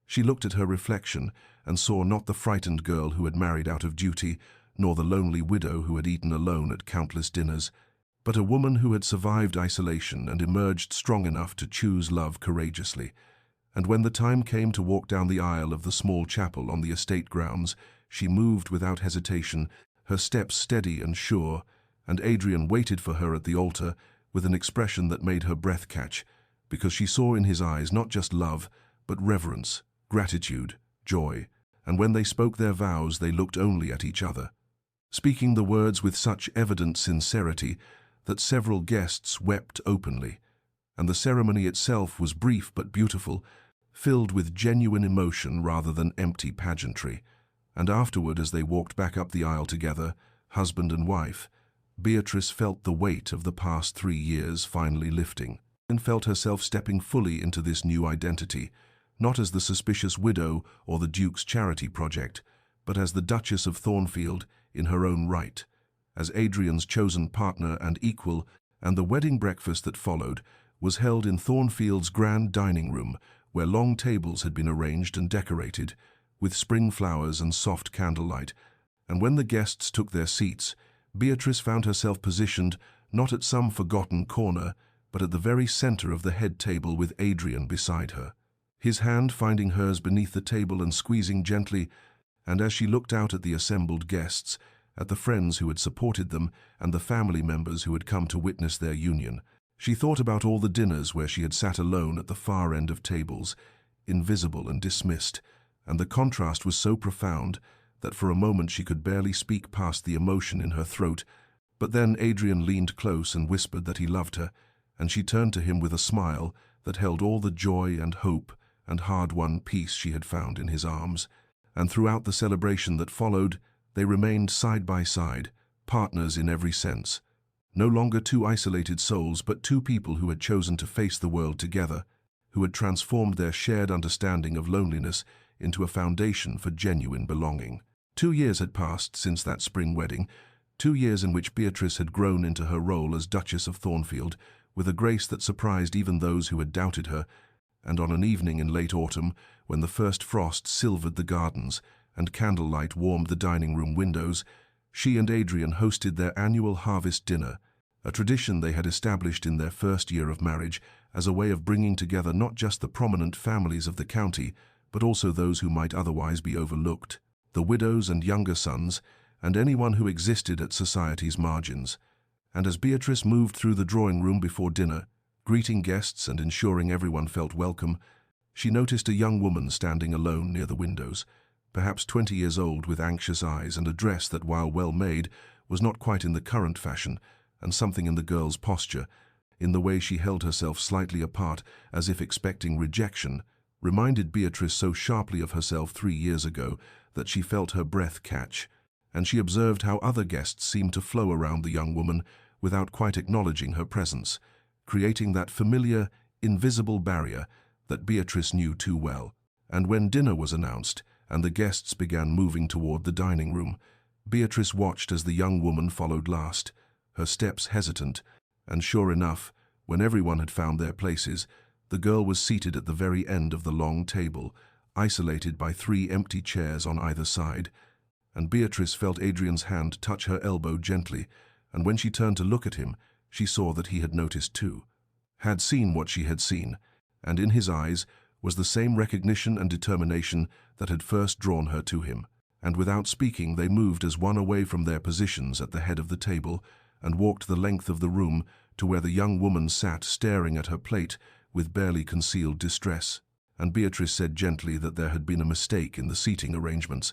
A: she looked at her reflection and saw not the frightened girl who had married out of duty, nor the lonely widow who had eaten alone at countless dinners, but a woman who had survived isolation and emerged strong enough to choose love courageously. And when the time came to walk down the aisle of the small chapel on the estate grounds, she moved without hesitation, her steps steady and sure, and Adrian waited for her at the altar with an expression that made her breath catch, because she saw in his eyes not just love, but reverence, gratitude, joy, and when they spoke their vows they looked only at each other, speaking the words with such evident sincerity that several guests wept openly, and the ceremony itself was brief but beautiful, filled with genuine emotion rather than empty pageantry. And afterward, as they walked back up the aisle together, husband and wife, Beatrice felt the weight of the past 3 years finally lifting, and felt herself stepping fully into this new identity, not as the suspicious widow or the Duke's charity project, but as the Duchess of Thornfield in her own right, as Adrian's chosen partner and equal. And the wedding breakfast that followed was held in Thornfield's grand dining room, where long tables had been arranged and decorated, with spring flowers and soft candlelight. And when the guests took their seats, Beatrice found herself positioned not at some forgotten corner, but at the very center of the head table with Adrian beside her, his hand finding hers beneath the table and squeezing gently. And as she looked out at the assembled guests, at the friends who had supported them and the family members who had come to witness their union, she thought about all the dinners where she had sat alone at the far end of tables, invisible and dismissed, and the contrast was so profound that for a moment she could barely speak past the emotion in her throat. But then Adrian leaned close and whispered that he loved her, and she turned to him with a smile that held all the joy and hope and hard-won peace she had found in his arms. And throughout the celebration that followed, they remained side by side, partners in every sense, no longer two isolated souls, but two people who had chosen to face the world together, who had transformed their shared understanding of loneliness into a foundation for genuine belonging. 2 years had passed since that spring wedding, 2 years in which Beatrice had grown into her role as Duchess of Thornfield, with a grace that surprised even those who had doubted her. And on an evening in late autumn, when the first frost silvered the gardens and candlelight warmed the dining room windows, she and Adrian hosted their annual harvest dinner, a tradition they had established in their first year of marriage as a way of bringing together not just the prominent families of the county, but also those who might otherwise be overlooked, the widows and younger sons, and anyone who existed at society's margins. And as Beatrice moved through the drawing room before dinner, greeting guests and ensuring everyone felt welcome, she noticed a young woman standing alone near the windows, perhaps 20 years old, with anxious eyes and a dress that, while well made, was not quite in the current fashion, and something in the girl's posture, in the way she held herself slightly apart as if expecting rejection, reminded Beatrice so sharply of herself 3 years ago that she felt her breath catch, and she observed how other guests seemed to flow around the young woman without quite acknowledging her presence, creating that familiar, invisible barrier that Beatrice knew too well. And when dinner was announced and the guests began moving toward the dining room, Beatrice watched as the young woman followed last, her steps hesitant, and sure enough, when everyone had found their places, the girl was seated at the very end of the long table, isolated by 3 empty chairs on either side. And Beatrice felt Adrian's hand touch her elbow gently, and when she turned to look at him, she saw that he had noticed too, had seen what she had seen, and in his eyes was the same recognition and determination that had first drawn her to him. And without speaking, they moved as one away from their positions at the head of the table and walked the length of the room to where the young woman sat staring at her plate with barely concealed distress. And Beatrice said gently that there had been a mistake in the seating arrangements,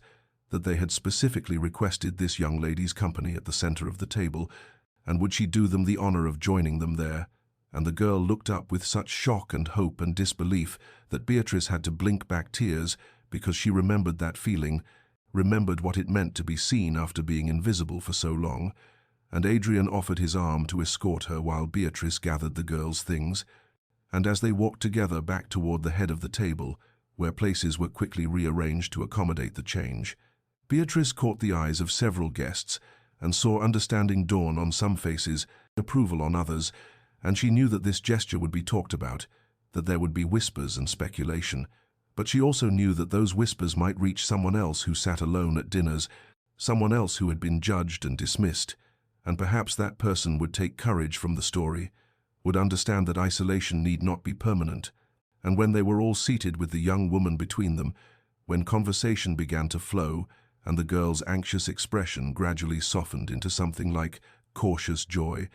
A: that they had specifically requested this young lady's company at the center of the table, and would she do them the honor of joining them there? And the girl looked up with such shock and hope and disbelief that Beatrice had to blink back tears, because she remembered that feeling, remembered what it meant to be seen after being invisible for so long. And Adrian offered his arm to escort her while Beatrice gathered the girl's things. And as they walked together back toward the head of the table, where places were quickly rearranged to accommodate the change, Beatrice caught the eyes of several guests and saw understanding dawn on some faces, approval on others, and she knew that this gesture would be talked about, that there would be whispers and speculation. But she also knew that those whispers might reach someone else who sat alone at dinners, someone else who had been judged and dismissed, and perhaps that person would take courage from the story, would understand that isolation need not be permanent. And when they were all seated with the young woman between them, when conversation began to flow and the girl's anxious expression gradually softened into something like cautious joy,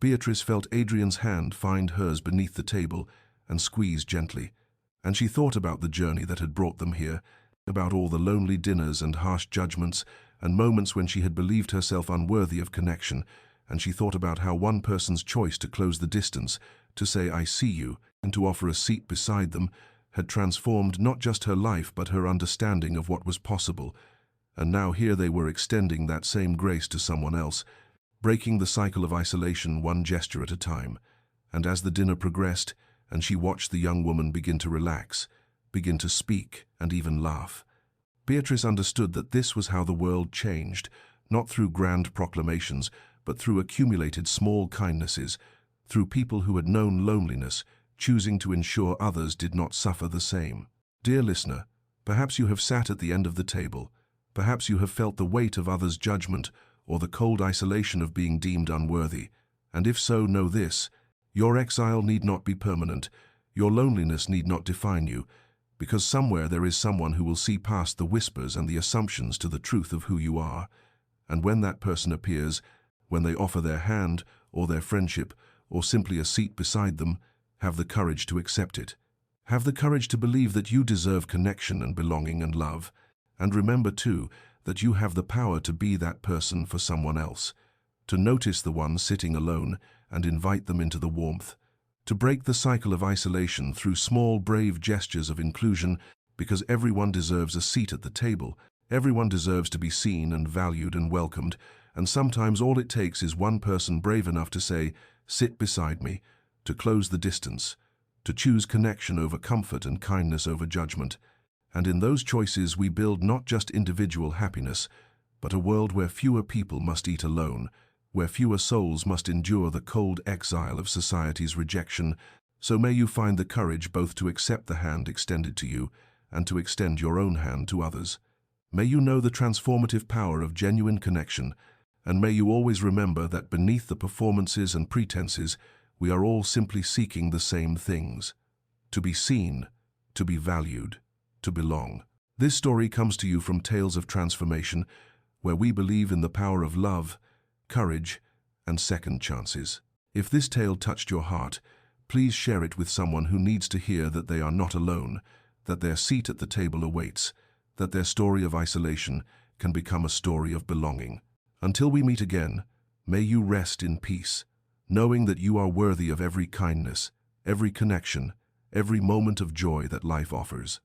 A: Beatrice felt Adrian's hand find hers beneath the table and squeeze gently. And she thought about the journey that had brought them here, about all the lonely dinners and harsh judgments and moments when she had believed herself unworthy of connection, and she thought about how one person's choice to close the distance, to say "I see you," and to offer a seat beside them, had transformed not just her life but her understanding of what was possible. And now here they were extending that same grace to someone else, breaking the cycle of isolation one gesture at a time. And as the dinner progressed, and she watched the young woman begin to relax, begin to speak, and even laugh, Beatrice understood that this was how the world changed, not through grand proclamations, but through accumulated small kindnesses, through people who had known loneliness, choosing to ensure others did not suffer the same. Dear listener, perhaps you have sat at the end of the table. Perhaps you have felt the weight of others' judgment or the cold isolation of being deemed unworthy. And if so, know this: your exile need not be permanent. Your loneliness need not define you, because somewhere there is someone who will see past the whispers and the assumptions to the truth of who you are. And when that person appears, when they offer their hand or their friendship or simply a seat beside them, have the courage to accept it. Have the courage to believe that you deserve connection and belonging and love. And remember, too, that you have the power to be that person for someone else, to notice the one sitting alone and invite them into the warmth, to break the cycle of isolation through small, brave gestures of inclusion, because everyone deserves a seat at the table. Everyone deserves to be seen and valued and welcomed, and sometimes all it takes is one person brave enough to say, "Sit beside me," to close the distance, to choose connection over comfort and kindness over judgment. And in those choices we build not just individual happiness, but a world where fewer people must eat alone, where fewer souls must endure the cold exile of society's rejection. So may you find the courage both to accept the hand extended to you and to extend your own hand to others. May you know the transformative power of genuine connection, and may you always remember that beneath the performances and pretenses, we are all simply seeking the same things: to be seen, to be valued, to belong. This story comes to you from Tales of Transformation, where we believe in the power of love, courage, and second chances. If this tale touched your heart, please share it with someone who needs to hear that they are not alone, that their seat at the table awaits, that their story of isolation can become a story of belonging. Until we meet again, may you rest in peace, knowing that you are worthy of every kindness, every connection, every moment of joy that life offers.